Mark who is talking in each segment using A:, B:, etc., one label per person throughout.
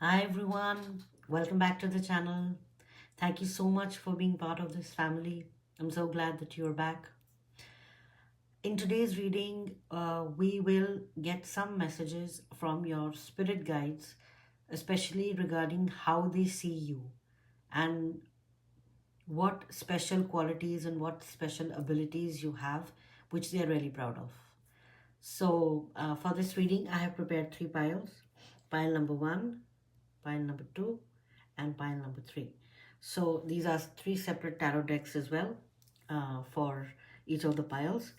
A: Hi everyone, welcome back to the channel. Thank you so much for being part of this family. I'm so glad that you're back. In today's reading, we will get some messages from your spirit guides, especially regarding how they see you and what special qualities and what special abilities you have, which they are really proud of. So, for this reading, I have prepared three piles: pile number one, pile number two, and pile number three. So these are three separate tarot decks as well for each of the piles.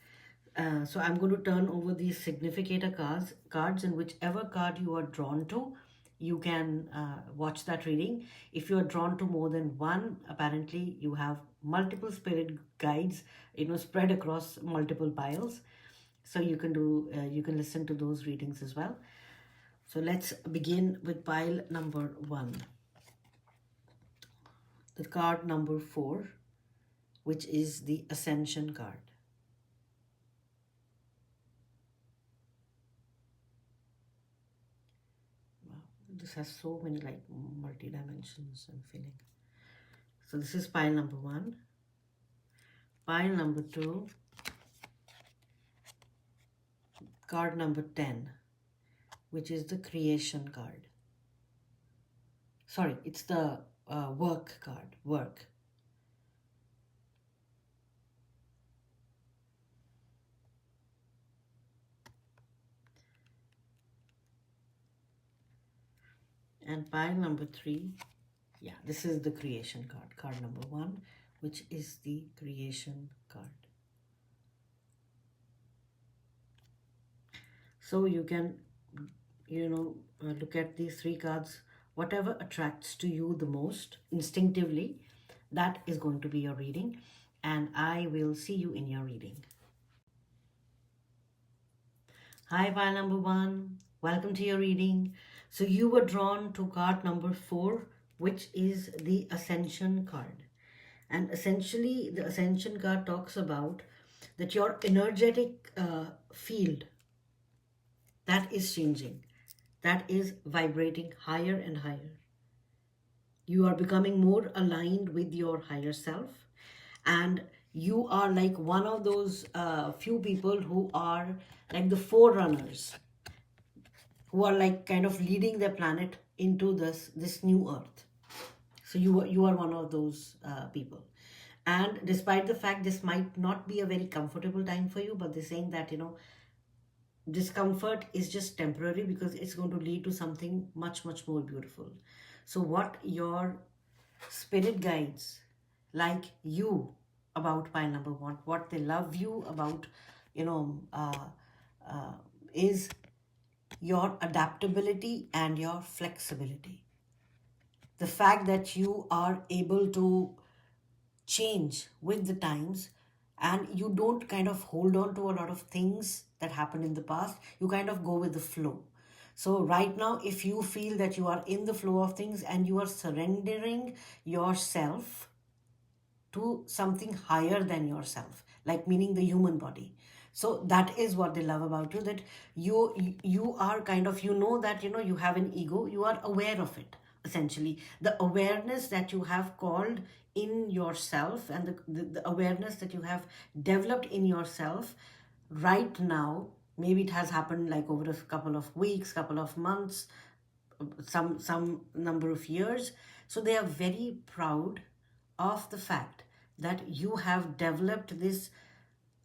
A: So I'm going to turn over these significator cards, and whichever card you are drawn to, you can watch that reading. If you are drawn to more than one, apparently you have multiple spirit guides, spread across multiple piles. So you can listen to those readings as well. So let's begin with pile number one. The card number 4, which is the Ascension card. Wow, this has so many like multi-dimensions I'm feeling. So this is pile number 1. Pile number 2, card number 10, which is the Creation card. Sorry, it's the Work card, Work. And pile number 3, yeah, this is the Creation card, card number 1, which is the Creation card. So you can, look at these three cards. Whatever attracts to you the most instinctively, that is going to be your reading. And I will see you in your reading. Hi, pile number 1. Welcome to your reading. So you were drawn to card number 4, which is the Ascension card. And essentially, the Ascension card talks about that your energetic field, that is changing. That is vibrating higher and higher. You are becoming more aligned with your higher self, and you are like one of those few people who are like the forerunners, who are like kind of leading their planet into this new earth. So you are one of those people. And despite the fact this might not be a very comfortable time for you, but they're saying that discomfort is just temporary because it's going to lead to something much, much more beautiful. So what your spirit guides like you about pile number 1, what they love you about, you know, uh, uh, is your adaptability and your flexibility. The fact that you are able to change with the times, and you don't kind of hold on to a lot of things that happened in the past. You kind of go with the flow. So right now, if you feel that you are in the flow of things and you are surrendering yourself to something higher than yourself, like meaning the human body. So that is what they love about you, that you are kind of, that you have an ego, you are aware of it. Essentially, the awareness that you have called in yourself, and the awareness that you have developed in yourself right now, maybe it has happened like over a couple of weeks, couple of months, some number of years. So they are very proud of the fact that you have developed this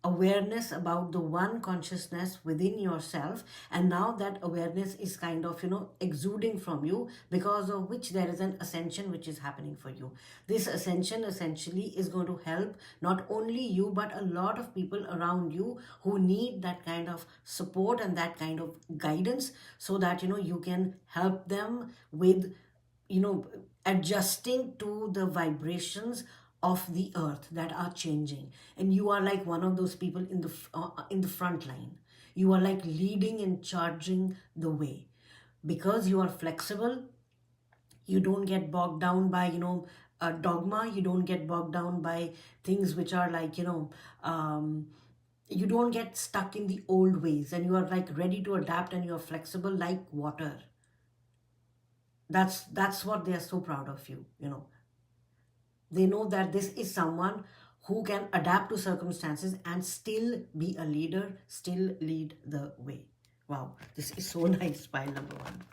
A: awareness about the one consciousness within yourself, and now that awareness is kind of exuding from you, because of which there is an ascension which is happening for you. This ascension essentially is going to help not only you but a lot of people around you who need that kind of support and that kind of guidance, so that you can help them with adjusting to the vibrations of the earth that are changing. And you are like one of those people in the front line. You are like leading and charging the way, because you are flexible. You don't get bogged down by a dogma. You don't get bogged down by things which are like you don't get stuck in the old ways, and you are like ready to adapt, and you are flexible like water. That's what they are so proud of you, you know. They know that this is someone who can adapt to circumstances and still be a leader, still lead the way. Wow, this is so nice, pile number one.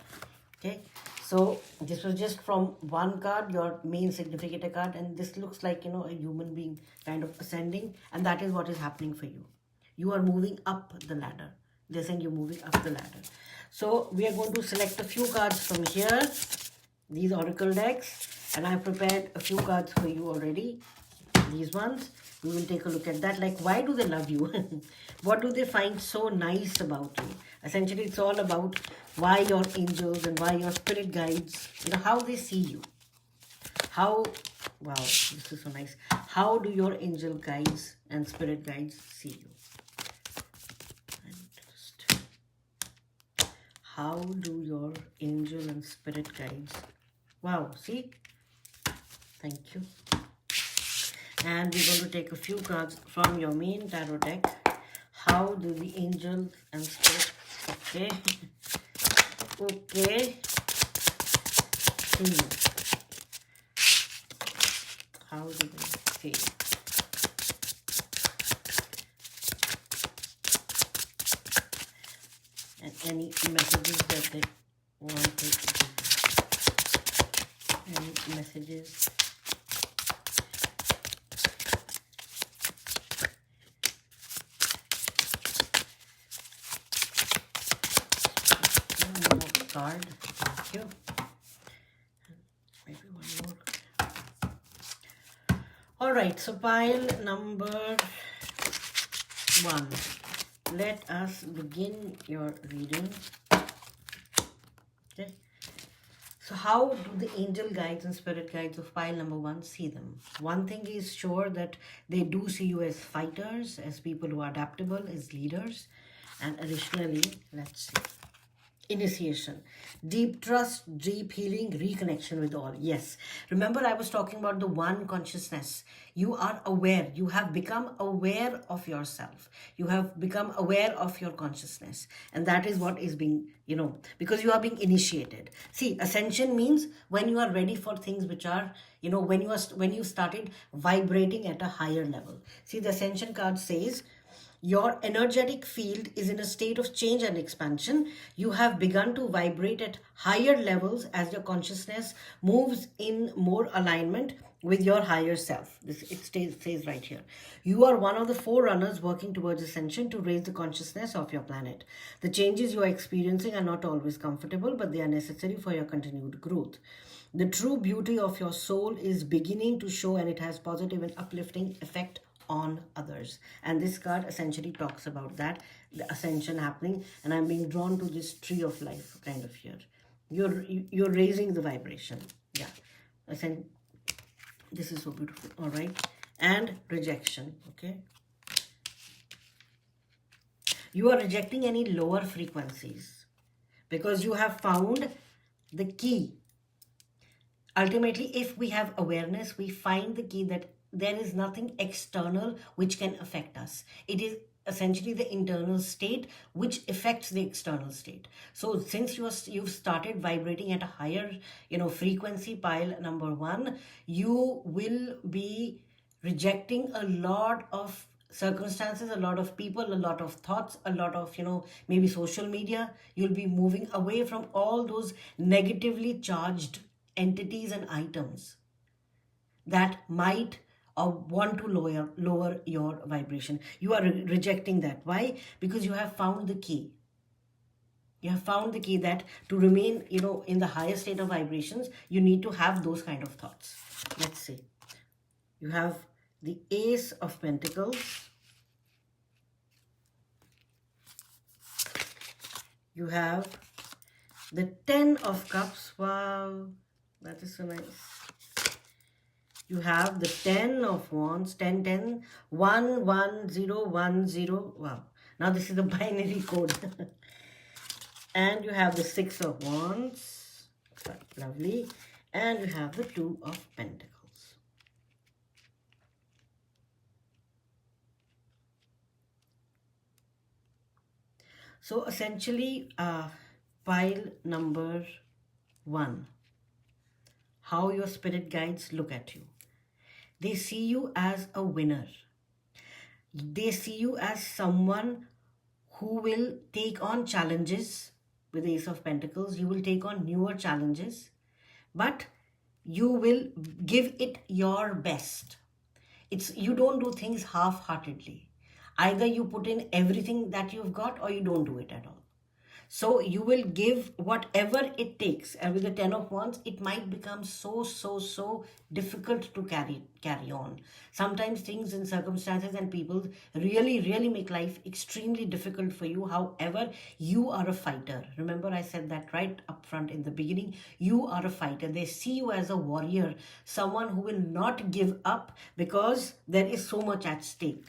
A: Okay, so this was just from one card, your main significator card, and this looks like, you know, a human being kind of ascending, and that is what is happening for you. You are moving up the ladder. They're saying you're moving up the ladder. So we are going to select a few cards from here, these oracle decks, and I've prepared a few cards for you already, these ones. We will take a look at that. Like, why do they love you? What do they find so nice about you? Essentially, it's all about why your angels and why your spirit guides, you know, how they see you. How, wow, this is so nice. How do your angel guides and spirit guides see you? How do your angel and spirit guides? Wow, see? Thank you. And we're going to take a few cards from your main tarot deck. How do the angels and spirits, okay, okay, see you? How do they see you? And any messages that they want to give. Any messages? One more card. Thank you. Maybe one more. All right, so pile number one. Let us begin your reading. Okay. So how do the angel guides and spirit guides of pile number one see them? One thing is sure, that they do see you as fighters, as people who are adaptable, as leaders. And additionally, let's see. Initiation, deep trust, deep healing, reconnection with all. Yes, remember I was talking about the one consciousness. You are aware, you have become aware of yourself, you have become aware of your consciousness, and that is what is being, you know, because you are being initiated. See, ascension means when you are ready for things which are, you know, when you started vibrating at a higher level. See, the ascension card says your energetic field is in a state of change and expansion. You have begun to vibrate at higher levels as your consciousness moves in more alignment with your higher self. It says right here. You are one of the forerunners working towards ascension to raise the consciousness of your planet. The changes you are experiencing are not always comfortable, but they are necessary for your continued growth. The true beauty of your soul is beginning to show, and it has positive and uplifting effect on others. And this card essentially talks about that, the ascension happening, and I'm being drawn to this tree of life kind of here. You're raising the vibration. Yeah. This is so beautiful. All right. And rejection. Okay. You are rejecting any lower frequencies because you have found the key. Ultimately, if we have awareness, we find the key that there is nothing external which can affect us. It is essentially the internal state which affects the external state. So since you've started vibrating at a higher, you know, frequency, pile number one, you will be rejecting a lot of circumstances, a lot of people, a lot of thoughts, a lot of, you know, maybe social media. You'll be moving away from all those negatively charged entities and items that might want to lower your vibration. You are rejecting that. Why? Because you have found the key. You have found the key that to remain, you know, in the higher state of vibrations, you need to have those kind of thoughts. Let's see. You have the Ace of Pentacles. You have the 10 of Cups. Wow, that is so nice. You have the 10 of Wands, 10, 10, 1, 1, 0, 1, 0. Wow. Now this is the binary code. And you have the 6 of Wands. Lovely. And you have the 2 of Pentacles. So essentially, pile number one. how your spirit guides look at you. They see you as a winner. They see you as someone who will take on challenges. With the Ace of Pentacles, you will take on newer challenges, but you will give it your best. It's you don't do things half-heartedly. Either you put in everything that you've got or you don't do it at all. So you will give whatever it takes. And with the Ten of Wands, it might become so difficult to carry on. Sometimes things and circumstances and people really make life extremely difficult for you. However, you are a fighter. Remember, I said that right up front in the beginning. You are a fighter. They see you as a warrior, someone who will not give up because there is so much at stake.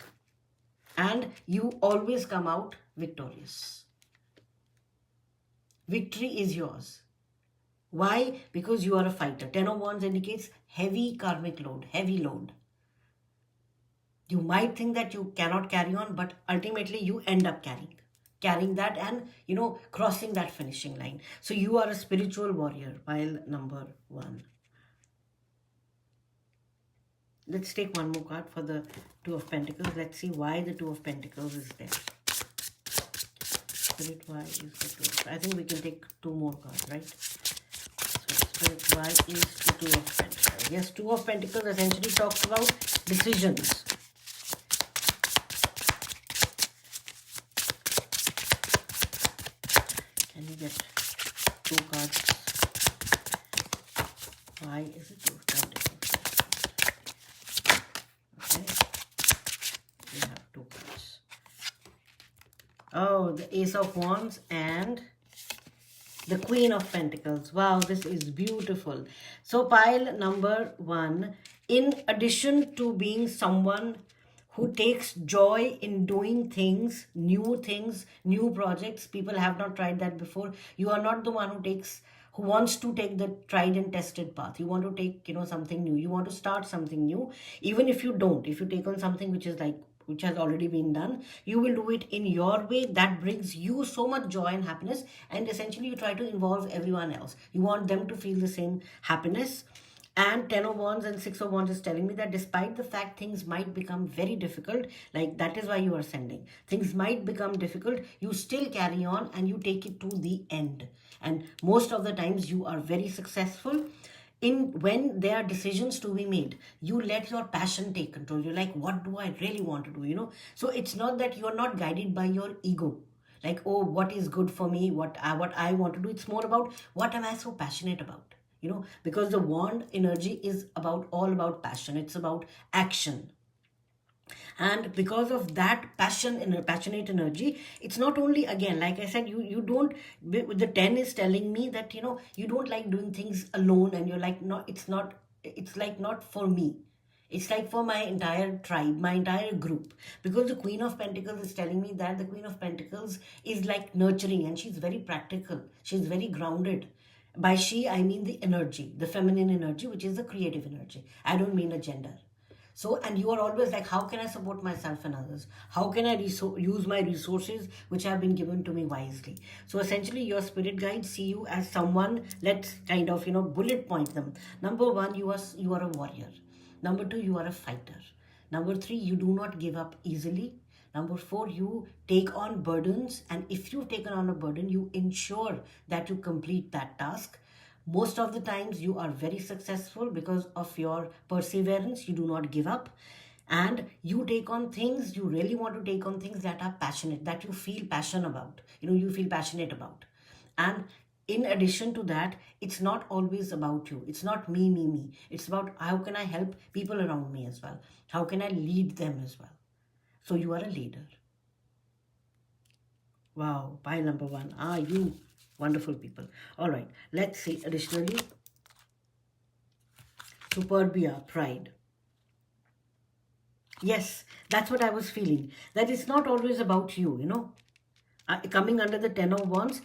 A: And you always come out victorious. Victory is yours. Why? Because you are a fighter. Ten of Wands indicates heavy karmic load, heavy load. You might think that you cannot carry on, but ultimately you end up carrying that and, crossing that finishing line. So you are a spiritual warrior, pile number 1. Let's take one more card for the Two of Pentacles. Let's see why the Two of Pentacles is there. Spirit, why is the Two? I think we can take 2 more cards, right? So, Spirit, why is the Two of Pentacles? Yes, Two of Pentacles essentially talks about decisions. Can you get 2 cards? Why is it Two of Pentacles? Okay. We have 2 cards. Oh, the Ace of Wands and the Queen of Pentacles. Wow, this is beautiful. So pile number 1, in addition to being someone who takes joy in doing things, new projects, people have not tried that before. You are not the one who wants to take the tried and tested path. You want to take, something new. You want to start something new. Even if you don't, if you take on something which has already been done, you will do it in your way. That brings you so much joy and happiness, and essentially you try to involve everyone else. You want them to feel the same happiness. And Ten of Wands and Six of Wands is telling me that despite the fact things might become very difficult, like that is why you are sending, things might become difficult, you still carry on and you take it to the end. And most of the times you are very successful. When there are decisions to be made, you let your passion take control. You're like, what do I really want to do? So it's not that you're not guided by your ego, like, oh, what is good for me, what I want to do. It's more about what am I so passionate about, because the wand energy is all about passion. It's about action. And because of that passionate energy, it's not only, again, like I said, you don't, the 10 is telling me that, you don't like doing things alone, and you're like, no, it's like not for me. It's like for my entire tribe, my entire group. Because the Queen of Pentacles is telling me that the Queen of Pentacles is like nurturing, and she's very practical. She's very grounded. By she, I mean the energy, the feminine energy, which is the creative energy. I don't mean a gender. So, and you are always like, how can I support myself and others? How can I use my resources which have been given to me wisely? So essentially your spirit guides see you as someone, let's kind of, bullet point them. Number 1, you are a warrior. Number 2, you are a fighter. Number 3, you do not give up easily. Number 4, you take on burdens, and if you've taken on a burden, you ensure that you complete that task. Most of the times you are very successful because of your perseverance. You do not give up, and you take on things, you really want to take on things that are passionate, that you feel passion about, you feel passionate about. And in addition to that, it's not always about you. It's not me. It's about how can I help people around me as well? How can I lead them as well? So you are a leader. Wow, pile number 1. You wonderful people. All right, let's see additionally. Superbia, pride. Yes, that's what I was feeling. That it's not always about you, coming under the Ten of Wands.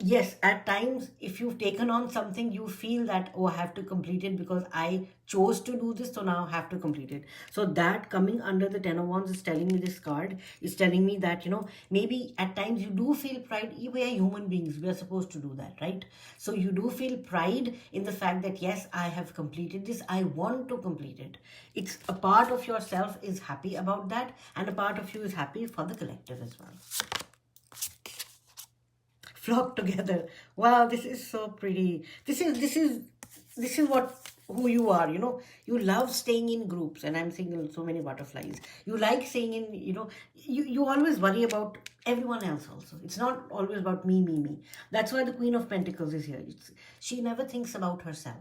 A: Yes, at times, if you've taken on something, you feel that, oh, I have to complete it because I chose to do this, so now I have to complete it. So that coming under the Ten of Wands is telling me, this card is telling me that, maybe at times you do feel pride. We are human beings, we are supposed to do that, right? So you do feel pride in the fact that, yes, I have completed this, I want to complete it. It's a part of yourself is happy about that, and a part of you is happy for the collective as well. Flock together. Wow, this is so pretty. This is what, who you are. You love staying in groups, and I'm seeing so many butterflies. You like staying in, you always worry about everyone else also. It's not always about me. That's why the Queen of Pentacles is here. She never thinks about herself.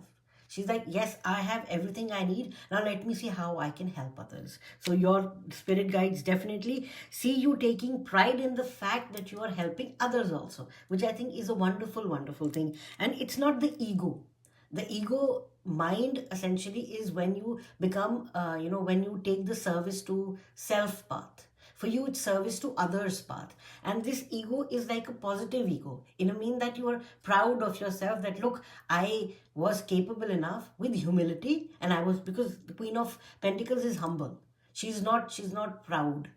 A: She's like, yes, I have everything I need. Now let me see how I can help others. So your spirit guides definitely see you taking pride in the fact that you are helping others also, which I think is a wonderful, wonderful thing. And it's not the ego. The ego mind essentially is when you become, when you take the service to self path. For you, it's service to others' path. And this ego is like a positive ego. In a mean that you are proud of yourself, that look, I was capable enough with humility, and I was, because the Queen of Pentacles is humble. She's not proud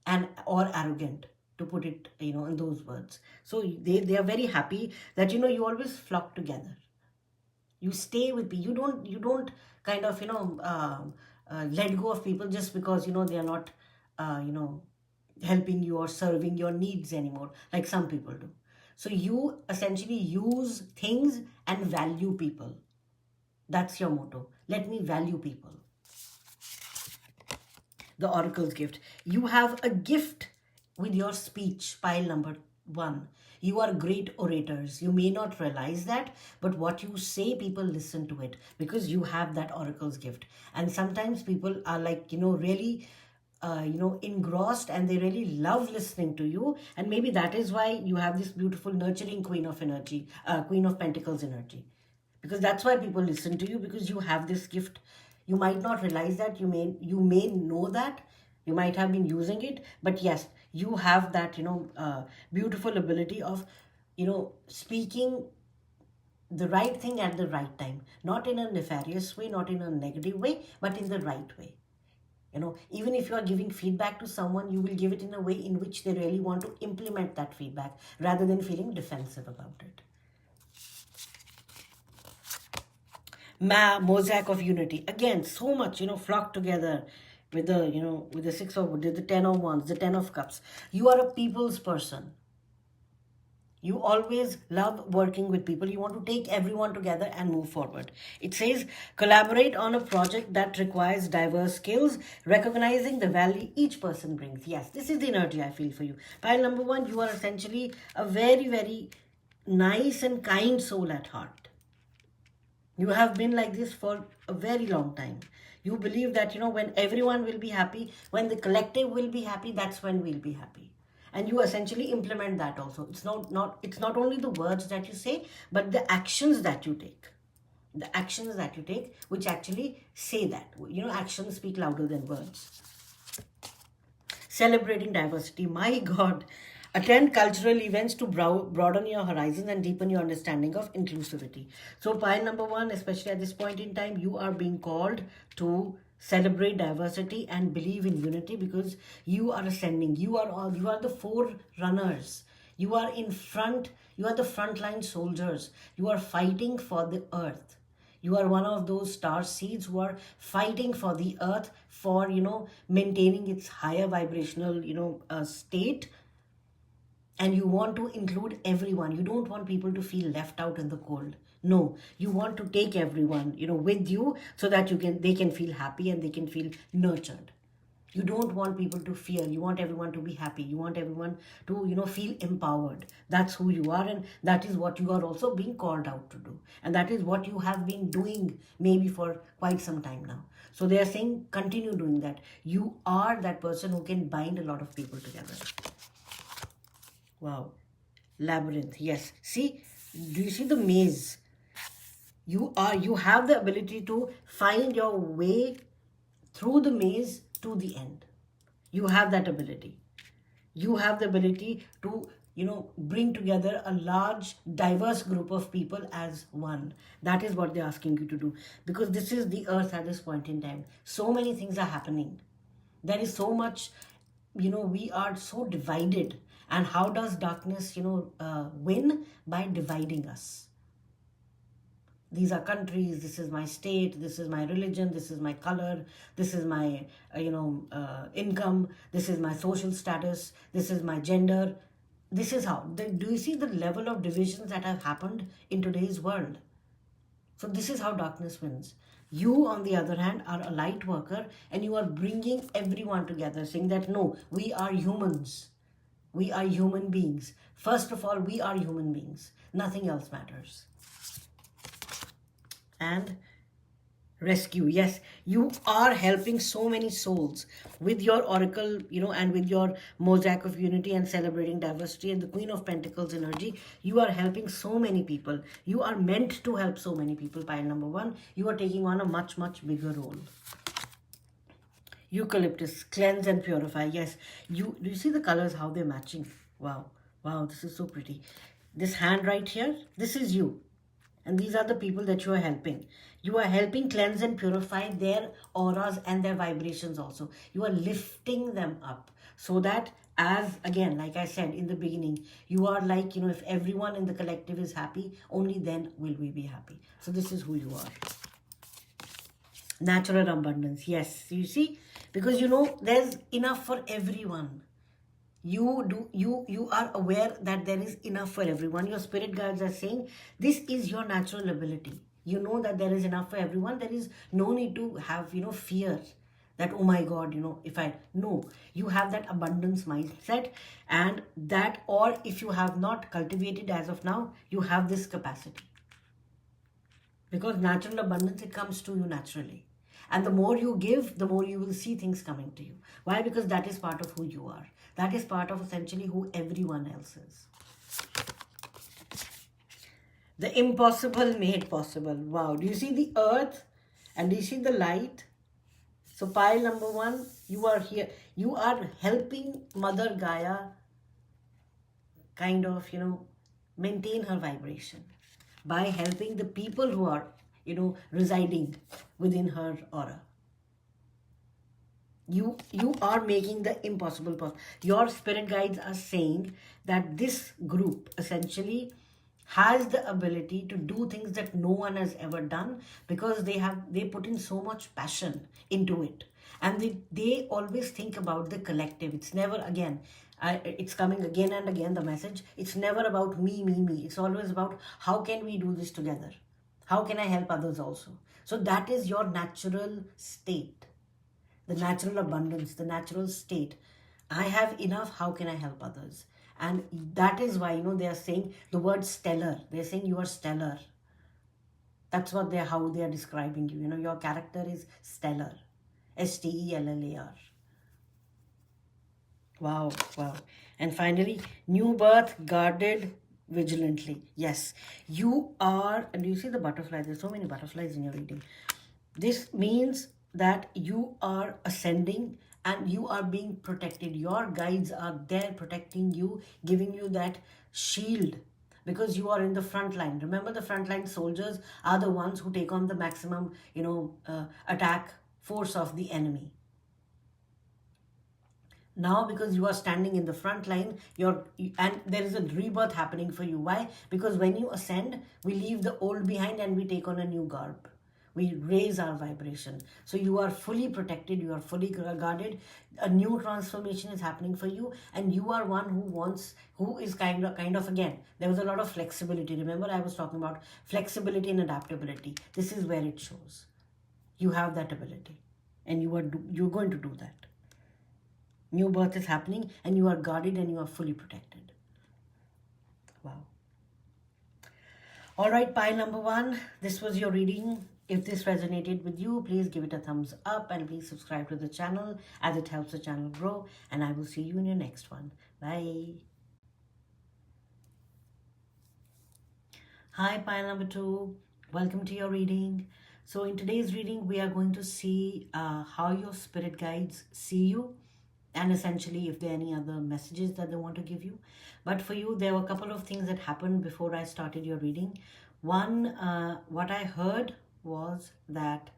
A: and or arrogant, to put it, in those words. So they are very happy that, you always flock together. You stay with people. You don't kind of, let go of people just because, they are not, helping you or serving your needs anymore, like some people do. So you essentially use things and value people. That's your motto. Let me value people. The oracle's gift. You have a gift with your speech, pile number 1. You are great orators. You may not realize that, but what you say, people listen to it because you have that oracle's gift. And sometimes people are like, really engrossed, and they really love listening to you. And maybe that is why you have this beautiful nurturing Queen of energy, Queen of Pentacles energy, because that's why people listen to you, because you have this gift. You might not realize that, you may know that, you might have been using it, but yes, you have that, beautiful ability of, speaking the right thing at the right time, not in a nefarious way, not in a negative way, but in the right way. Even if you are giving feedback to someone, you will give it in a way in which they really want to implement that feedback rather than feeling defensive about it. Mosaic of unity. Again, so much, flock together with the, with the with the 10 of wands, the 10 of cups. You are a people's person. You always love working with people. You want to take everyone together and move forward. It says, collaborate on a project that requires diverse skills, recognizing the value each person brings. Yes, this is the energy I feel for you. Pile number 1, you are essentially a very, very nice and kind soul at heart. You have been like this for a very long time. You believe that, when everyone will be happy, when the collective will be happy, that's when we'll be happy. And you essentially implement that also. It's not only the words that you say, but the actions that you take. The actions that you take, which actually say that. Actions speak louder than words. Celebrating diversity. My God. Attend cultural events to broaden your horizons and deepen your understanding of inclusivity. So pile number 1, especially at this point in time, you are being called to celebrate diversity and believe in unity, because you are ascending. You are the forerunners. You are in front. You are the frontline soldiers. You are fighting for the earth. You are one of those star seeds who are fighting for the earth, for, maintaining its higher vibrational, state. And you want to include everyone. You don't want people to feel left out in the cold. No, you want to take everyone, with you, so that they can feel happy and they can feel nurtured. You don't want people to fear. You want everyone to be happy. You want everyone to, feel empowered. That's who you are, and that is what you are also being called out to do. And that is what you have been doing maybe for quite some time now. So they are saying, continue doing that. You are that person who can bind a lot of people together. Wow. Labyrinth. Yes. See, do you see the maze? You have the ability to find your way through the maze to the end. You have that ability. You have the ability to bring together a large, diverse group of people as one. That is what they're asking you to do. Because this is the earth at this point in time. So many things are happening. There is so much, we are so divided. And how does darkness, win? By dividing us. These are countries, this is my state, this is my religion, this is my color, this is my income, this is my social status, this is my gender. This is how do you see the level of divisions that have happened in today's world? So this is how darkness wins. You, on the other hand, are a light worker, and you are bringing everyone together, saying that no, we are humans, we are human beings. First of all, we are human beings, nothing else matters. And rescue, yes, you are helping so many souls with your oracle, and with your mosaic of unity and celebrating diversity and the Queen of Pentacles energy. You are helping so many people. You are meant to help so many people. Pile number 1, you are taking on a much, much bigger role. Eucalyptus, cleanse and purify. Yes, do you see the colors, how they're matching? Wow, this is so pretty. This hand right here, this is you. And these are the people that you are helping. You are helping cleanse and purify their auras and their vibrations also. You are lifting them up so that, as again, like I said in the beginning, you are like, if everyone in the collective is happy, only then will we be happy. So this is who you are. Natural abundance. Yes, you see, because there's enough for everyone. You are aware that there is enough for everyone. Your spirit guides are saying this is your natural ability. You know that there is enough for everyone. There is no need to have fear that, oh my God, if I no, you have that abundance mindset, and that, or if you have not cultivated as of now, you have this capacity. Because natural abundance, it comes to you naturally. And the more you give, the more you will see things coming to you. Why? Because that is part of who you are. That is part of essentially who everyone else is. The impossible made possible. Wow. Do you see the earth? And do you see the light? So pile number 1, you are here. You are helping Mother Gaia kind of, maintain her vibration by helping the people who are, residing within her aura. You are making the impossible possible. Your spirit guides are saying that this group essentially has the ability to do things that no one has ever done, because they put in so much passion into it, and they always think about the collective. It's never, again, it's coming again and again, the message, it's never about me. It's always about how can we do this together, how can I help others also. So that is your natural state, the natural abundance, the natural state. I have enough, how can I help others? And that is why, they are saying the word stellar. They're saying you are stellar. That's what how they are describing you. Your character is stellar. STELLAR. Wow. And finally, new birth, guarded vigilantly. Yes, you are, and you see the butterflies. There's so many butterflies in your reading. This means that you are ascending and you are being protected. Your guides are there protecting you, giving you that shield, because you are in the front line. Remember, the frontline soldiers are the ones who take on the maximum, attack force of the enemy. Now, because you are standing in the front line, and there is a rebirth happening for you. Why? Because when you ascend, we leave the old behind and we take on a new garb. We raise our vibration. So you are fully protected, you are fully guarded. A new transformation is happening for you, and you are one who is kind of, again, there was a lot of flexibility. Remember, I was talking about flexibility and adaptability. This is where it shows. You have that ability, and you're going to do that. New birth is happening, and you are guarded and you are fully protected. Wow. All right, pile number 1, this was your reading. If this resonated with you, please give it a thumbs up, and please subscribe to the channel, as it helps the channel grow. And I will see you in your next one. Bye. Hi, pile number 2. Welcome to your reading. So in today's reading, we are going to see how your spirit guides see you. and essentially if there are any other messages that they want to give you. But for you, there were a couple of things that happened before I started your reading. One, what I heard was that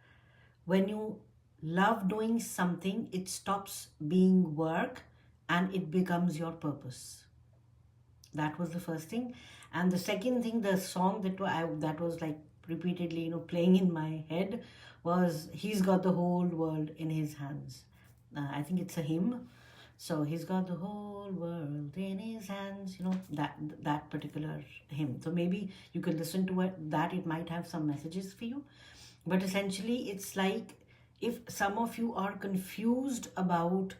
A: when you love doing something, it stops being work and it becomes your purpose. That was the first thing. And the second thing, the song that was like repeatedly, playing in my head was "He's Got the Whole World in His Hands." I think it's a hymn. So he's got the whole world in his hands. That particular hymn. So maybe you could listen to it. That it might have some messages for you. But essentially, it's like if some of you are confused about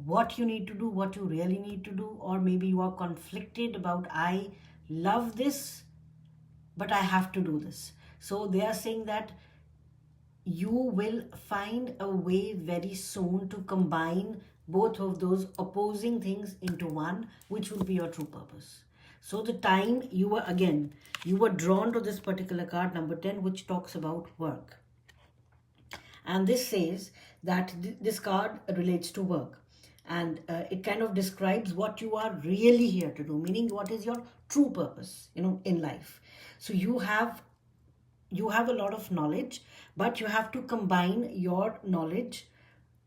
A: what you need to do, what you really need to do, or maybe you are conflicted about, I love this, but I have to do this. So they are saying that you will find a way very soon to combine both of those opposing things into one, which will be your true purpose. So the time you were drawn to this particular card, number 10, which talks about work. And this says that this card relates to work. And it kind of describes what you are really here to do, meaning what is your true purpose, in life. So you have a lot of knowledge, but you have to combine your knowledge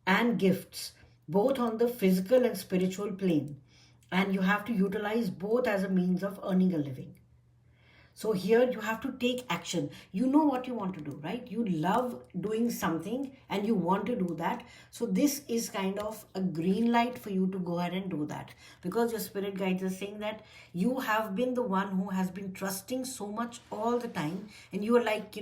A: and gifts both on the physical and spiritual plane, and you have to utilize both as a means of earning a living. So here you have to take action. You know what you want to do, right? You love doing something and you want to do that. So this is kind of a green light for you to go ahead and do that, because your spirit guides are saying that you have been the one who has been trusting so much all the time, and you are like,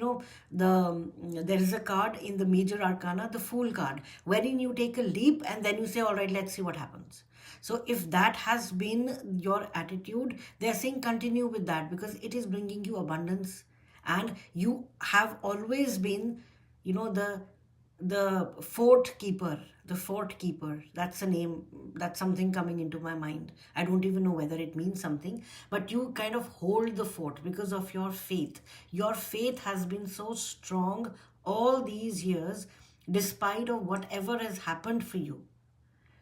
A: there is a card in the major arcana, the Fool card, wherein you take a leap and then you say, all right, let's see what happens. So if that has been your attitude, they're saying continue with that, because it is bringing you abundance. And you have always been, the fort keeper. The fort keeper. That's a name. That's something coming into my mind. I don't even know whether it means something, but you kind of hold the fort because of your faith. Your faith has been so strong all these years, despite of whatever has happened for you.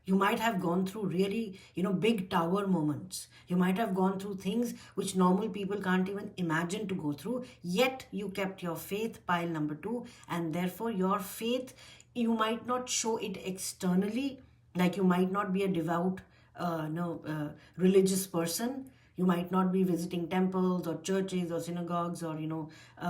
A: You might have gone through really, big tower moments. You might have gone through things which normal people can't even imagine to go through. Yet you kept your faith, pile number 2. And therefore your faith, you might not show it externally. Like you might not be a devout, religious person. You might not be visiting temples or churches or synagogues or,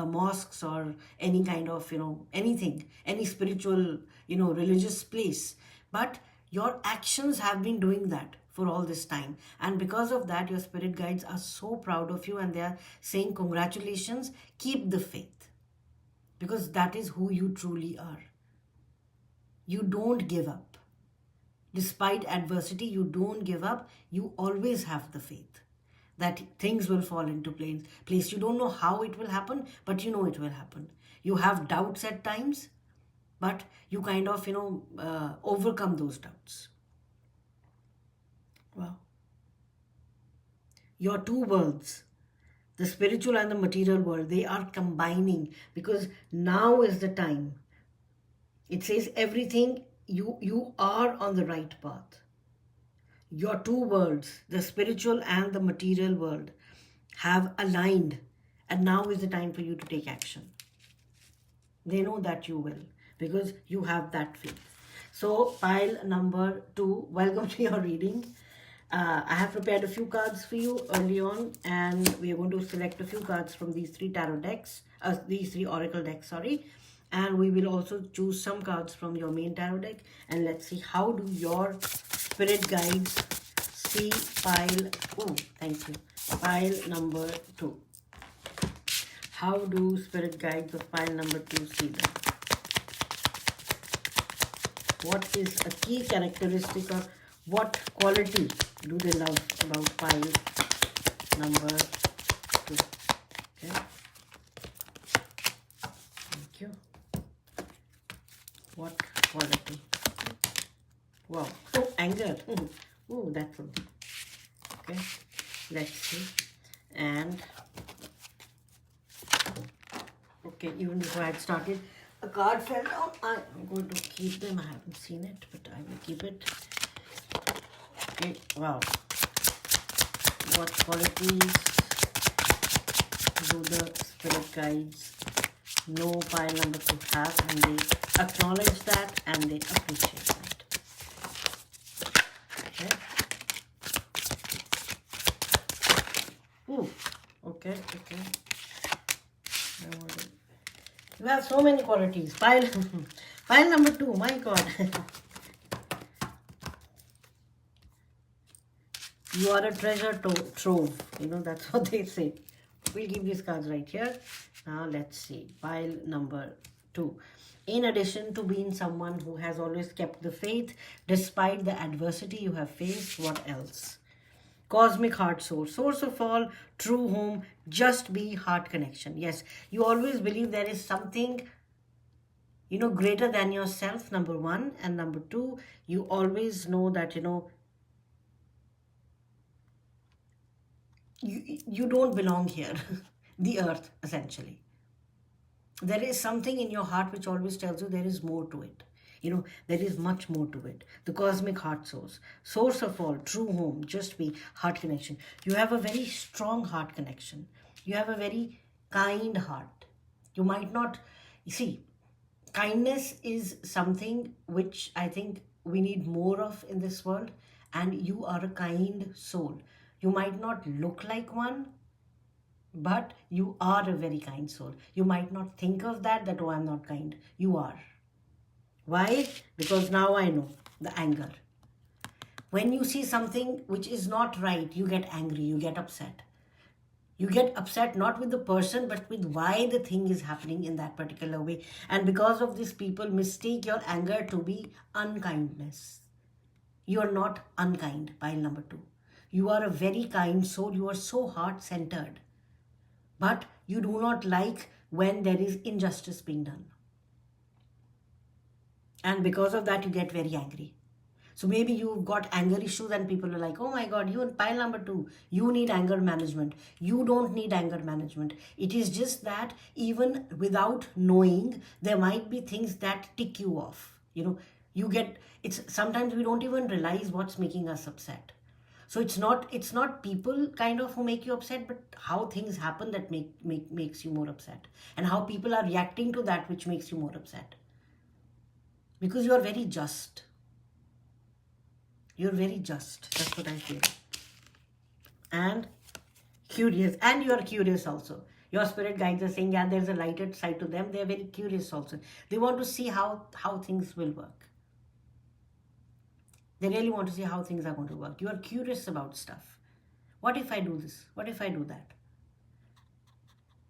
A: mosques or any kind of, anything, any spiritual, religious place. But your actions have been doing that for all this time. And because of that, your spirit guides are so proud of you and they are saying, congratulations, keep the faith. Because that is who you truly are. You don't give up. Despite adversity, you don't give up. You always have the faith that things will fall into place. You don't know how it will happen, but you know it will happen. You have doubts at times, but you kind of, overcome those doubts. Wow. Your two worlds, the spiritual and the material world, they are combining, because now is the time. It says everything, you are on the right path. Your two worlds, the spiritual and the material world, have aligned, and now is the time for you to take action. They know that you will, because you have that faith. So pile number 2, welcome to your reading. I have prepared a few cards for you early on, and we are going to select a few cards from these 3 tarot decks, these 3 oracle decks, sorry. And we will also choose some cards from your main tarot deck, and let's see how do your spirit guides see pile, thank you, pile number 2. How do spirit guides of pile number 2 see them? What is a key characteristic, or what quality do they love about pile number 2? Okay. Thank you. What quality? Wow. Oh, anger. Oh, that's one. Okay. Let's see. And okay, even before I had started, a card fell down. I'm going to keep them. I haven't seen it, but I will keep it. Okay, wow. What qualities do the spirit guides know pile number 2 have, and they acknowledge that and they appreciate that. Okay. Ooh, okay. You have so many qualities. Pile, pile number 2, my God. You are a treasure trove. You know, that's what they say. We'll keep these cards right here. Now, let's see. Pile number 2. In addition to being someone who has always kept the faith despite the adversity you have faced, what else? Cosmic heart source. Source of all, true home, just be heart connection. Yes, you always believe there is something, you know, greater than yourself, number 1. And number 2, you always know that, you know, you don't belong here. The earth, essentially. There is something in your heart which always tells you there is more to it. You know, there is much more to it. The cosmic heart source. Source of all, true home, just be heart connection. You have a very strong heart connection. You have a very kind heart. You might not, you see, kindness is something which I think we need more of in this world. And you are a kind soul. You might not look like one, but you are a very kind soul. You might not think of that, oh, I'm not kind. You are. Why? Because now I know the anger. When you see something which is not right, you get angry, you get upset. You get upset not with the person, but with why the thing is happening in that particular way. And because of this, people mistake your anger to be unkindness. You are not unkind, pile number 2. You are a very kind soul. You are so heart-centered. But you do not like when there is injustice being done. And because of that, you get very angry. So maybe you've got anger issues and people are like, oh my God, you in pile number 2, you need anger management. You don't need anger management. It is just that even without knowing, there might be things that tick you off. You know, sometimes we don't even realize what's making us upset. So it's not people kind of who make you upset, but how things happen that makes you more upset. And how people are reacting to that which makes you more upset. Because you are very just. You're very just. That's what I feel. And curious. And you are curious also. Your spirit guides are saying, yeah, there's a lighted side to them. They're very curious also. They want to see how things will work. They really want to see how things are going to work. You are curious about stuff. What if I do this? What if I do that?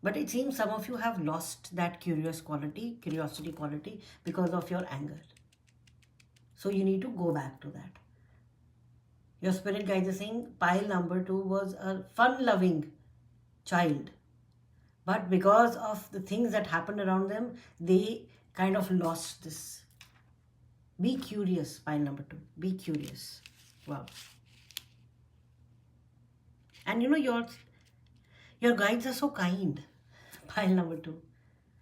A: But it seems some of you have lost that curiosity quality because of your anger. So you need to go back to that. Your spirit guides are saying pile number 2 was a fun-loving child. But because of the things that happened around them, they kind of lost this. Be curious, pile number 2. Be curious. Wow. And you know, your guides are so kind. Pile number 2.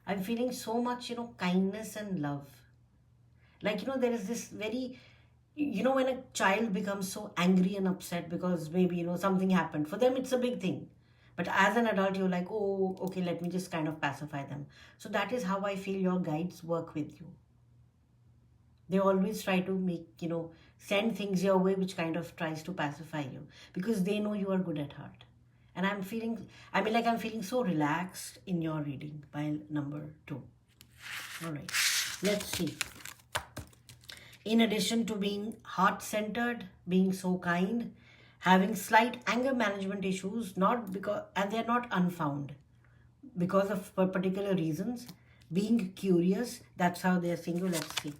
A: I'm feeling so much, you know, kindness and love. Like, you know, there is this very, you know, when a child becomes so angry and upset because maybe, you know, something happened. For them, it's a big thing. But as an adult, you're like, oh, okay, let me just kind of pacify them. So that is how I feel your guides work with you. They always try to make, you know, send things your way which kind of tries to pacify you. Because they know you are good at heart. And I'm feeling so relaxed in your reading, pile number 2. All right, let's see. In addition to being heart-centered, being so kind, having slight anger management issues, and they're not unfound because of particular reasons, being curious, that's how they're saying you. Let's see.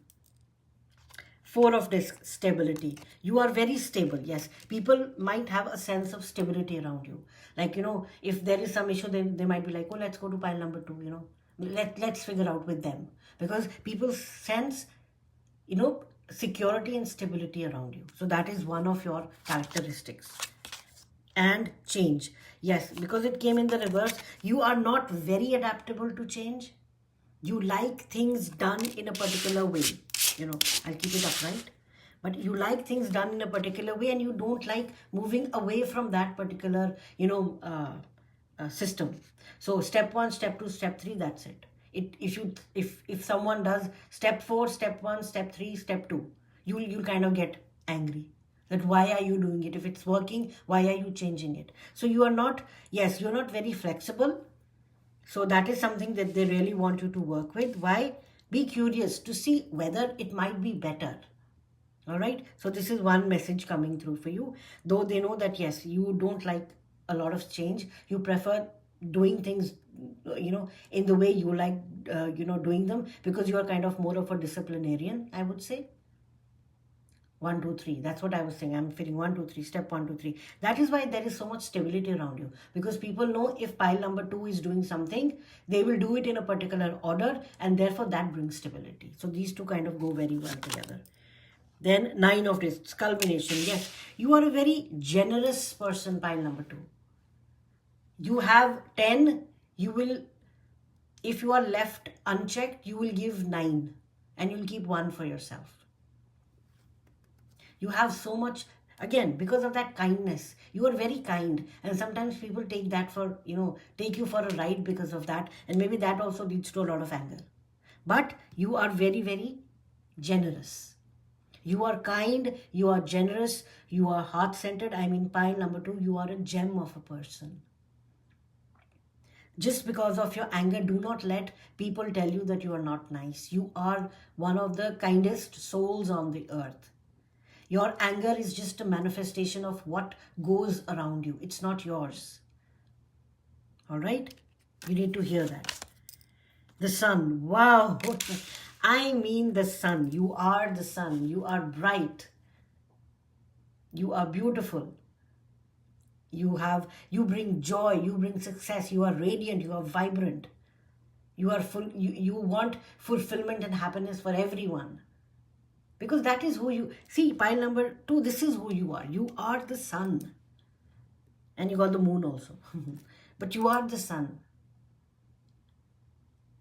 A: 4 of disc, stability. You are very stable. Yes, people might have a sense of stability around you. Like, you know, if there is some issue, then they might be like, oh, let's go to pile number 2, you know. Let's figure out with them. Because people sense, you know, security and stability around you. So that is one of your characteristics. And change. Yes, because it came in the reverse. You are not very adaptable to change. You like things done in a particular way. You know, I'll keep it upright. but you like things done in a particular way and you don't like moving away from that particular, system. So step 1, step 2, step 3, that's it. If someone does step 4, step 1, step 3, step 2, you'll kind of get angry that why are you doing it? If it's working, why are you changing it? So you are not, yes, you're not very flexible. So that is something that they really want you to work with. Why? Be curious to see whether it might be better. All right. So this is one message coming through for you. Though they know that, yes, you don't like a lot of change. You prefer doing things, in the way you like, doing them, because you are kind of more of a disciplinarian, I would say. 1, 2, 3. That's what I was saying. I'm feeling 1, 2, 3, step 1, 2, 3. That is why there is so much stability around you, because people know if pile number 2 is doing something, they will do it in a particular order, and therefore that brings stability. So these two kind of go very well together. Then 9 of Discs, culmination. Yes, you are a very generous person, pile number 2. You have 10, you will, if you are left unchecked, you will give 9 and you'll keep 1 for yourself. You have so much, again, because of that kindness. You are very kind, and sometimes people take that for, take you for a ride because of that, and maybe that also leads to a lot of anger. But you are very, very generous. You are kind, you are generous, you are heart-centered. I mean, pile number 2, you are a gem of a person. Just because of your anger, do not let people tell you that you are not nice. You are one of the kindest souls on the earth. Your anger is just a manifestation of what goes around you. It's not yours. All right? You need to hear that. The sun. Wow. I mean the sun. You are the sun. You are bright. You are beautiful. You bring joy. You bring success. You are radiant. You are vibrant. You are full. You want fulfillment and happiness for everyone. Because that is who you... See, pile number 2, this is who you are. You are the sun. And you got the moon also. But you are the sun.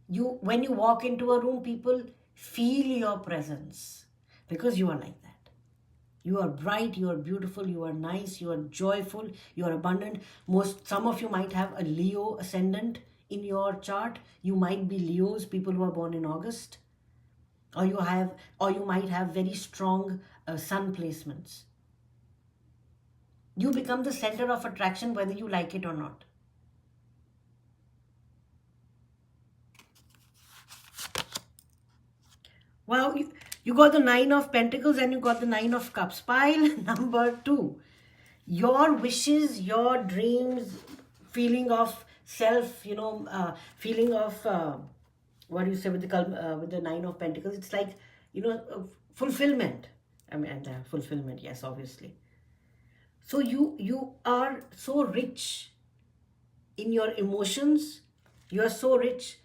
A: When you walk into a room, people feel your presence. Because you are like that. You are bright, you are beautiful, you are nice, you are joyful, you are abundant. Some of you might have a Leo ascendant in your chart. You might be Leos, people who are born in August. Or you might have very strong sun placements. You become the center of attraction whether you like it or not. Wow, you got the 9 of Pentacles and you got the 9 of Cups. Pile number 2. Your wishes, your dreams, feeling of self, feeling of... what do you say with the 9 of Pentacles? It's like, fulfillment. I mean, fulfillment, yes, obviously. So you are so rich in your emotions. You are so rich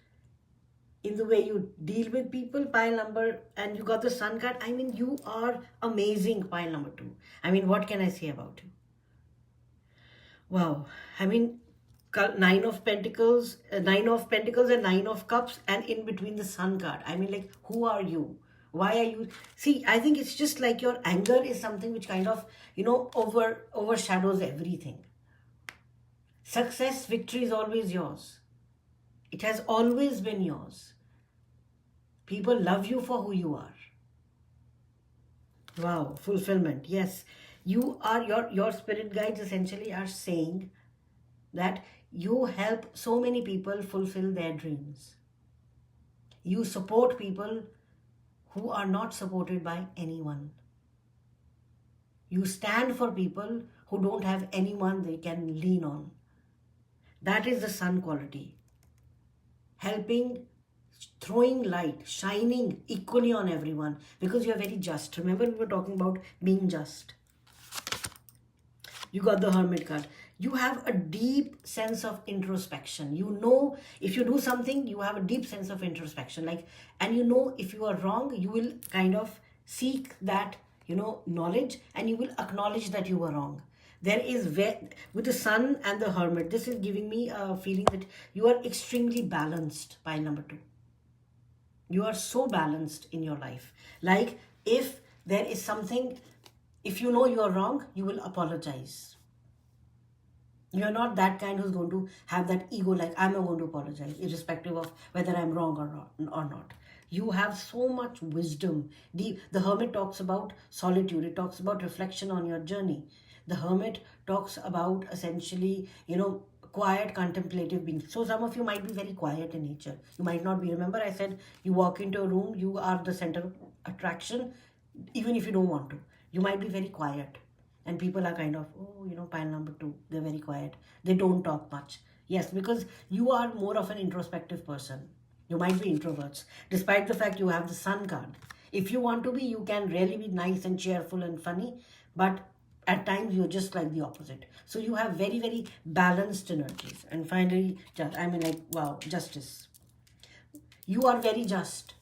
A: in the way you deal with people, pile number, and you got the sun card. I mean, you are amazing, pile number 2. I mean, what can I say about you? Wow. I mean, 9 of Pentacles and 9 of Cups, and in between the sun card. I mean, like, who are you? Why are you... See, I think it's just like your anger is something which kind of, overshadows everything. Success, victory is always yours. It has always been yours. People love you for who you are. Wow, fulfillment. Yes, you are, your spirit guides essentially are saying that you help so many people fulfill their dreams. You support people who are not supported by anyone. You stand for people who don't have anyone they can lean on. That is the sun quality. Helping, throwing light, shining equally on everyone, because you are very just. Remember, we were talking about being just. You got the Hermit card. You have a deep sense of introspection. If you do something, you have a deep sense of introspection. And if you are wrong, you will kind of seek that, knowledge, and you will acknowledge that you were wrong. There is, with the sun and the Hermit, this is giving me a feeling that you are extremely balanced, pile number 2. You are so balanced in your life. Like, if there is something, if you know you're wrong, you will apologize. You're not that kind who's going to have that ego like, I'm not going to apologize, irrespective of whether I'm wrong or not. You have so much wisdom. The hermit talks about solitude. It talks about reflection on your journey. The hermit talks about essentially, quiet, contemplative being. So some of you might be very quiet in nature. You might not be. Remember, I said you walk into a room, you are the center of attraction, even if you don't want to. You might be very quiet. And people are kind of, oh, pile number 2, they're very quiet. They don't talk much. Yes, because you are more of an introspective person. You might be introverts, despite the fact you have the sun card. If you want to be, you can really be nice and cheerful and funny, but at times you're just like the opposite. So you have very, very balanced energies. And finally, wow, justice. You are very just.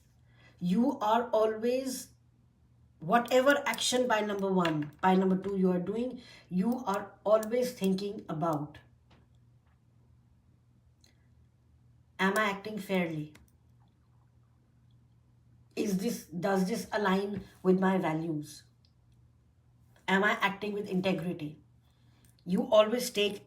A: You are always, whatever action pile number 1, pile number 2 you are doing, you are always thinking about, am I acting fairly? Does this align with my values? Am I acting with integrity? You always take,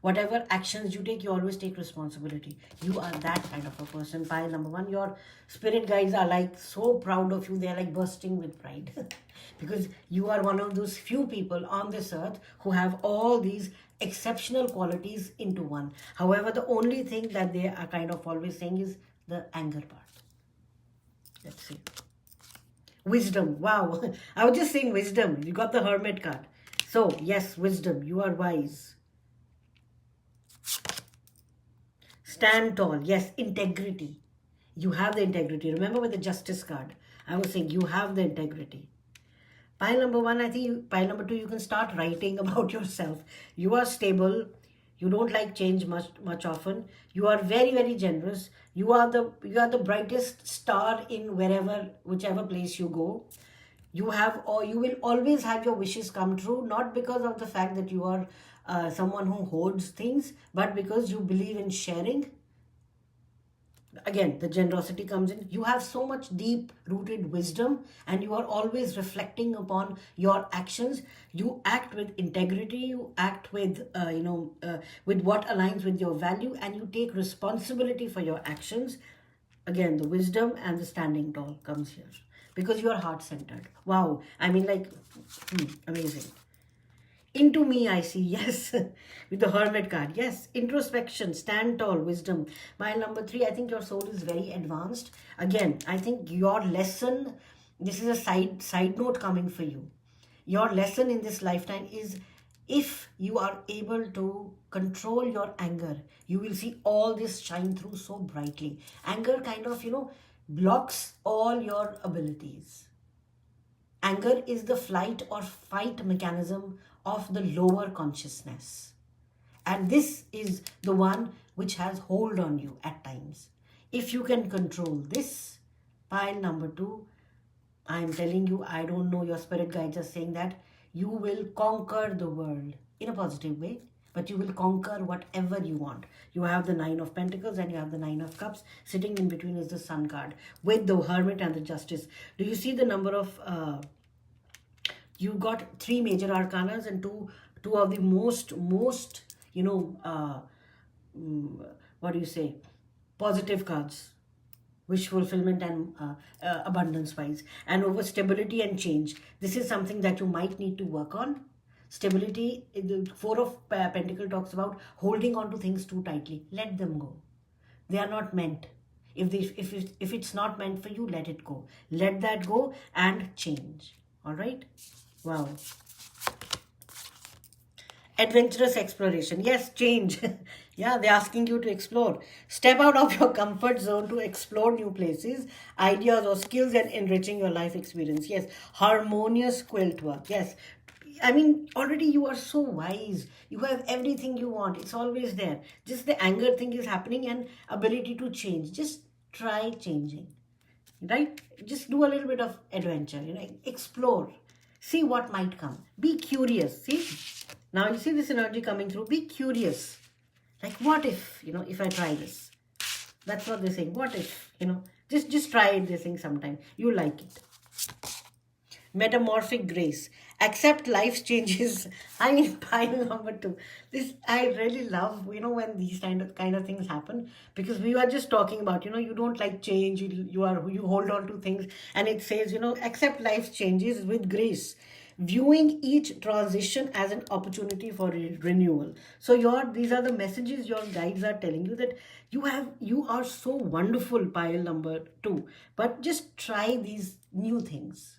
A: whatever actions you take, you always take responsibility. You are that kind of a person. Pile number 1, your spirit guides are like so proud of you. They're like bursting with pride because you are one of those few people on this earth who have all these exceptional qualities into one. However, the only thing that they are kind of always saying is the anger part. Let's see. Wisdom. Wow. I was just saying wisdom. You got the hermit card. So, yes, wisdom. You are wise. Stand tall. Yes, integrity. You have the integrity. Remember with the justice card, I was saying you have the integrity. Pile number 1, I think pile number 2, you can start writing about yourself. You are stable. You don't like change much often. You are very, very generous. You are the brightest star in whichever place you go. You will always have your wishes come true, not because of the fact that you are someone who hoards things, but because you believe in sharing. Again, the generosity comes in. You have so much deep-rooted wisdom, and you are always reflecting upon your actions. You act with integrity. You act with, with what aligns with your value, and you take responsibility for your actions. Again, the wisdom and the standing tall comes here because you are heart-centered. Wow. I mean, amazing. Into me, I see, yes, with the hermit card. Yes, introspection, stand tall, wisdom. Mile number 3, I think your soul is very advanced. Again, I think your lesson, this is a side note coming for you. Your lesson in this lifetime is, if you are able to control your anger, you will see all this shine through so brightly. Anger kind of, blocks all your abilities. Anger is the flight or fight mechanism of the lower consciousness. And this is the one which has hold on you at times. If you can control this, pile number 2, I am telling you, I don't know, your spirit guides are saying that you will conquer the world in a positive way, but you will conquer whatever you want. You have the 9 of Pentacles and you have the 9 of Cups. Sitting in between is the Sun card with the Hermit and the Justice. Do you see the number of... you got 3 major arcanas and two of the most what do you say, positive cards, wish fulfillment and abundance wise, and over stability and change. This is something that you might need to work on. Stability, the 4 of Pentacle talks about holding on to things too tightly. Let them go. They are not meant. If it's not meant for you, let it go. Let that go and change. All right. Wow. Adventurous exploration. Yes, change. Yeah, they're asking you to explore. Step out of your comfort zone to explore new places, ideas or skills, and enriching your life experience. Yes, harmonious quilt work. Yes. I mean, already you are so wise. You have everything you want. It's always there. Just the anger thing is happening and ability to change. Just try changing. Right? Just do a little bit of adventure. Explore. See what might come. Be curious. See? Now you see this energy coming through. Be curious. Like, what if, if I try this? That's what they're saying. What if, just try it, they think sometime. You like it. metamorphic grace. Accept life's changes. I mean, pile number two. This I really love, when these kind of things happen, because we were just talking about, you don't like change, you hold on to things, and it says, accept life's changes with grace, viewing each transition as an opportunity for renewal. So these are the messages your guides are telling you, that you are so wonderful, pile number two, but just try these new things,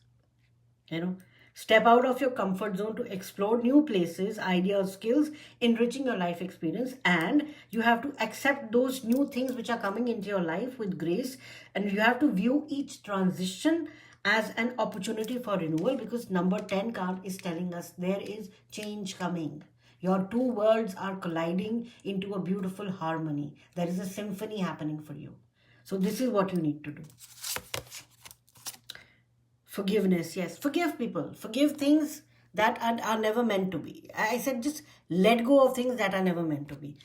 A: you know step out of your comfort zone to explore new places, ideas, skills, enriching your life experience. And you have to accept those new things which are coming into your life with grace, and you have to view each transition as an opportunity for renewal, because number 10 card is telling us there is change coming. Your two worlds are colliding into a beautiful harmony. There is a symphony happening for you. So this is what you need to do. Forgiveness, yes. Forgive people. Forgive things that are never meant to be. I said just let go of things that are never meant to be.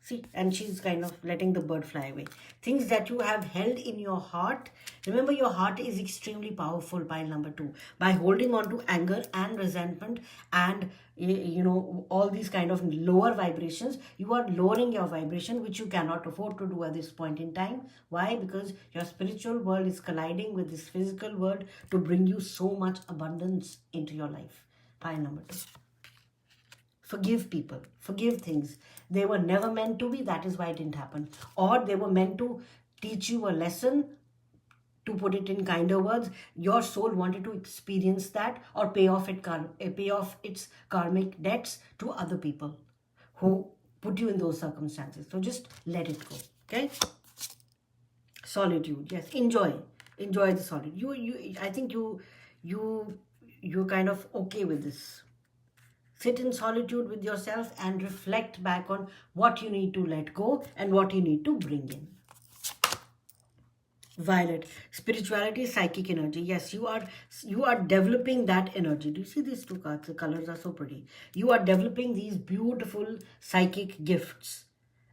A: See, and she's kind of letting the bird fly away. Things that you have held in your heart. Remember, your heart is extremely powerful, pile number two. By holding on to anger and resentment and all these kind of lower vibrations, you are lowering your vibration, which you cannot afford to do at this point in time. Why? Because your spiritual world is colliding with this physical world to bring you so much abundance into your life. Pile number two. Forgive people, forgive things. They were never meant to be, that is why it didn't happen. Or they were meant to teach you a lesson, to put it in kinder words. Your soul wanted to experience that, or pay off its karmic debts to other people who put you in those circumstances. So just let it go, okay? Solitude, yes, enjoy the solitude. I think you're kind of okay with this. Sit in solitude with yourself and reflect back on what you need to let go and what you need to bring in. Violet, spirituality, psychic energy. Yes, you are developing that energy. Do you see these two cards? The colors are so pretty. You are developing these beautiful psychic gifts,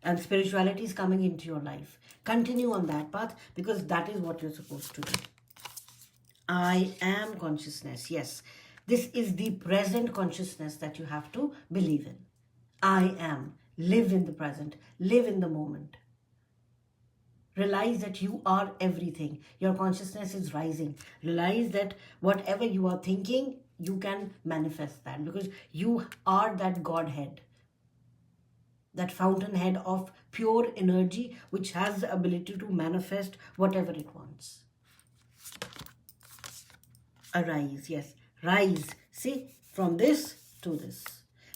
A: and spirituality is coming into your life. Continue on that path, because that is what you're supposed to do. I am consciousness. Yes, this is the present consciousness that you have to believe in. I am. Live in the present. Live in the moment. Realize that you are everything. Your consciousness is rising. Realize that whatever you are thinking, you can manifest that, because you are that Godhead, that fountainhead of pure energy, which has the ability to manifest whatever it wants. Arise, yes, rise. See, from this to this,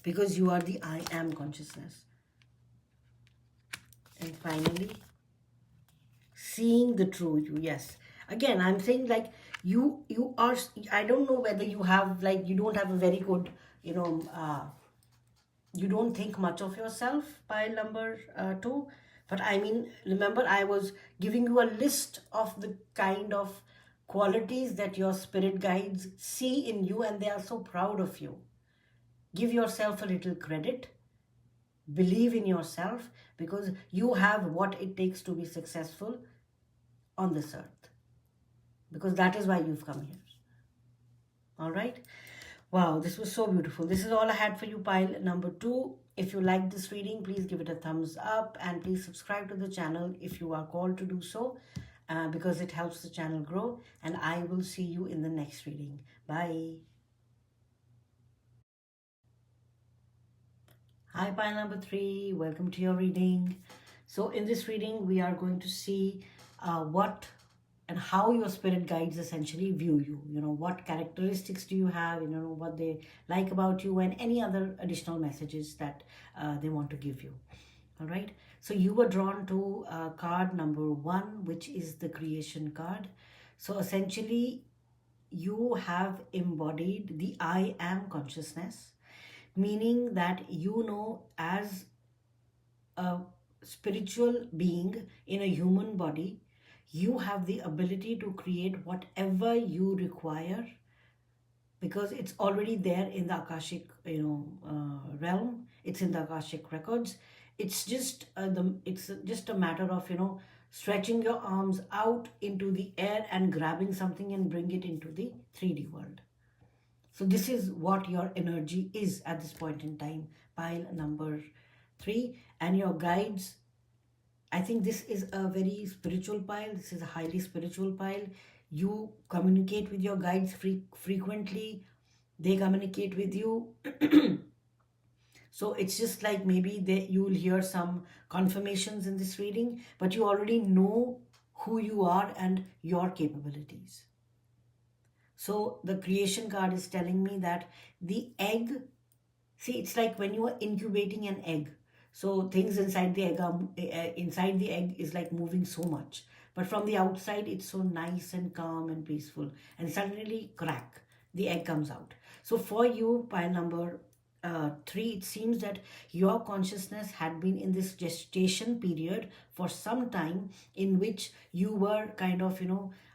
A: because you are the I am consciousness. And finally, seeing the true you. Yes, again, I'm saying, like, you are, I don't know whether you have, like, you don't have a very good, you don't think much of yourself, pile number two. But I mean, remember, I was giving you a list of the kind of qualities that your spirit guides see in you, and they are so proud of you. Give yourself a little credit. Believe in yourself, because you have what it takes to be successful on this earth, because that is why you've come here. All right. Wow, this was so beautiful. This is all I had for you, pile number two. If you like this reading, please give it a thumbs up, and please subscribe to the channel if you are called to do so, because it helps the channel grow. And I will see you in the next reading. Bye. Hi, pile number three. Welcome to your reading. So in this reading, we are going to see what and how your spirit guides essentially view you. What characteristics do you have, what they like about you, and any other additional messages that they want to give you. All right. So you were drawn to card number one, which is the creation card. So essentially, you have embodied the I am consciousness, meaning that as a spiritual being in a human body, you have the ability to create whatever you require, because it's already there in the Akashic realm. It's in the Akashic records. It's just a matter of stretching your arms out into the air and grabbing something and bring it into the 3D world. So this is what your energy is at this point in time, pile number 3. And your guides, I think this is a very spiritual pile. This is a highly spiritual pile. You communicate with your guides frequently. They communicate with you. So it's just like maybe you'll hear some confirmations in this reading, but you already know who you are and your capabilities. So the creation card is telling me that the egg, see, it's like when you are incubating an egg. So things inside the egg inside the egg is like moving so much, but from the outside it's so nice and calm and peaceful, and suddenly crack, the egg comes out. So for you, pile number 3, it seems that your consciousness had been in this gestation period for some time, in which you were kind of,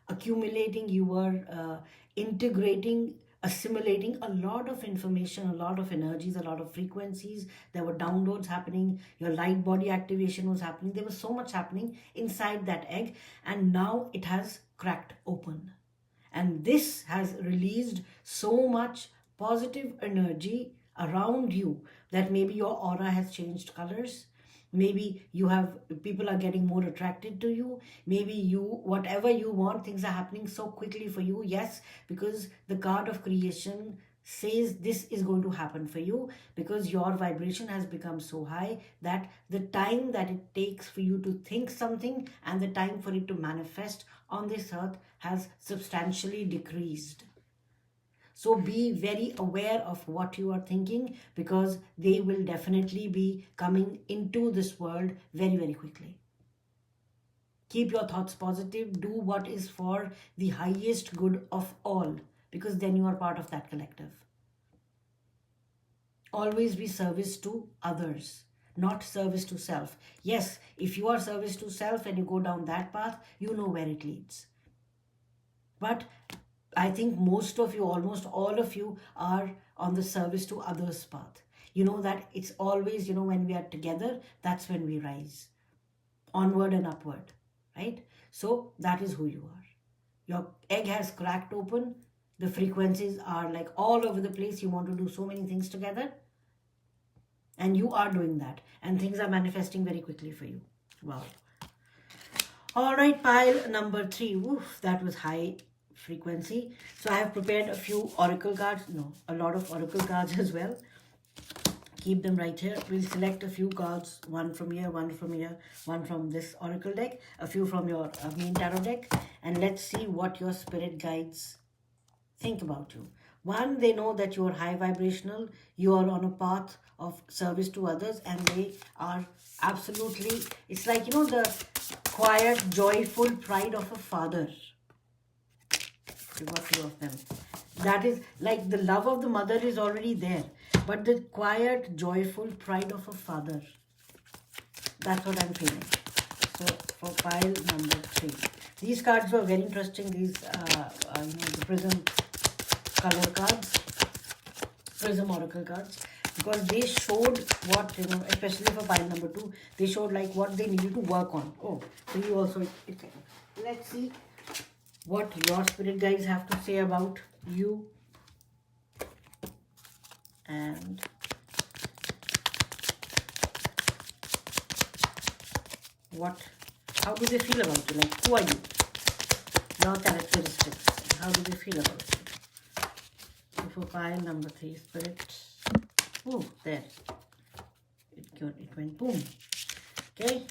A: accumulating, you were integrating, assimilating a lot of information, a lot of energies, a lot of frequencies. There were downloads happening, your light body activation was happening. There was so much happening inside that egg, and now it has cracked open. And this has released so much positive energy around you that maybe your aura has changed colors. Maybe people are getting more attracted to you. Maybe whatever you want, things are happening so quickly for you. Yes, because the card of creation says this is going to happen for you, because your vibration has become so high that the time that it takes for you to think something and the time for it to manifest on this earth has substantially decreased. So be very aware of what you are thinking, because they will definitely be coming into this world very, very quickly. Keep your thoughts positive. Do what is for the highest good of all, because then you are part of that collective. Always be service to others, not service to self. Yes, if you are service to self and you go down that path, you know where it leads. But I think most of you, almost all of you, are on the service to others path. You know that it's always, when we are together, that's when we rise. Onward and upward, right? So that is who you are. Your egg has cracked open. The frequencies are like all over the place. You want to do so many things together. And you are doing that. And things are manifesting very quickly for you. Wow. All right, pile number 3. Oof, that was high frequency. So I have prepared a few oracle cards. No, a lot of oracle cards as well. Keep them right here. We'll select a few cards, one from here, one from this oracle deck, a few from your main tarot deck, and let's see what your spirit guides think about you. One, they know that you are high vibrational, you are on a path of service to others, and they are absolutely, it's like, the quiet, joyful pride of a father. You got 2 of them. That is like the love of the mother is already there, but the quiet, joyful pride of a father. That's what I'm feeling. So for pile number 3, these cards were very interesting. These, the prism color cards, prism oracle cards, because they showed what, especially for pile number 2, they showed like what they needed to work on. Oh, so you also, let's see what your spirit guides have to say about you, and how do they feel about you? Like, who are you? Your characteristics. How do they feel about you? So for pile number 3, spirit. Oh, there. It went boom. Okay,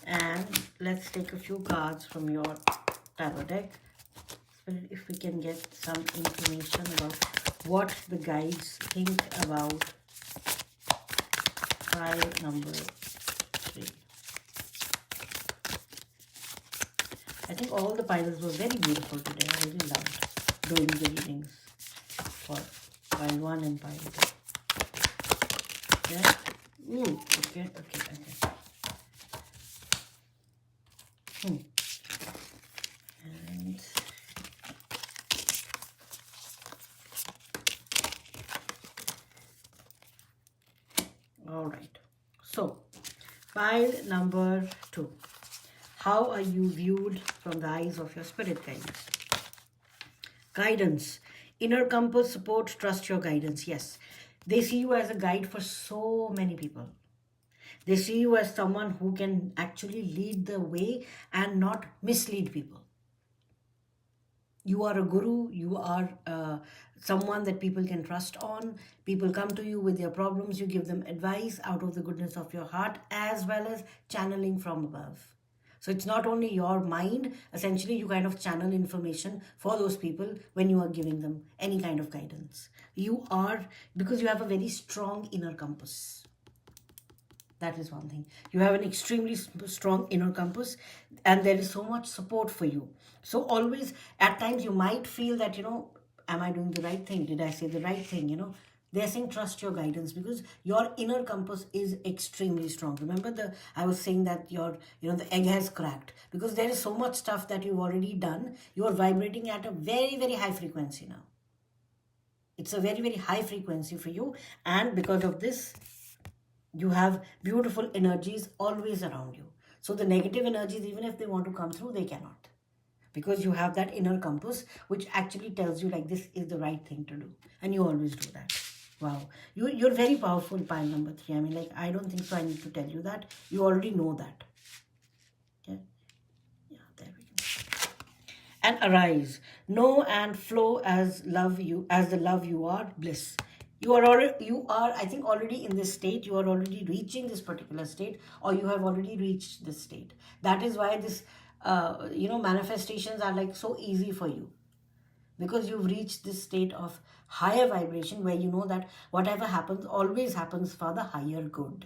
A: and let's take a few cards from your tarot deck. Spirit, if we can get some information about what the guides think about pile number 3. I think all the piles were very beautiful today. I really loved doing the readings for pile 1 and pile 2. Yeah. Ooh, okay. And all right. So, pile number 2. How are you viewed from the eyes of your spirit guides? Guidance. Inner compass, support, trust your guidance. Yes. They see you as a guide for so many people. They see you as someone who can actually lead the way and not mislead people. You are a guru, you are someone that people can trust on. People come to you with their problems, you give them advice out of the goodness of your heart, as well as channeling from above. So it's not only your mind, essentially you kind of channel information for those people when you are giving them any kind of guidance. You are, because you have a very strong inner compass. That is one thing. You have an extremely strong inner compass, and there is so much support for you. So always, at times, you might feel that, am I doing the right thing? Did I say the right thing? They're saying trust your guidance, because your inner compass is extremely strong. Remember, I was saying that the egg has cracked, because there is so much stuff that you've already done. You are vibrating at a very, very high frequency now. It's a very, very high frequency for you, and because of this, you have beautiful energies always around you. So the negative energies, even if they want to come through, they cannot, because you have that inner compass which actually tells you like this is the right thing to do, and you always do that. Wow, you're very powerful, pile number 3. I mean, like, I don't think so I need to tell you that. You already know that. Okay. Yeah, there we go. And arise, know and flow as the love you are, bliss. You are I think already in this state. You are already reaching this particular state, or you have already reached this state. That is why this manifestations are like so easy for you, because you've reached this state of higher vibration, where you know that whatever happens always happens for the higher good.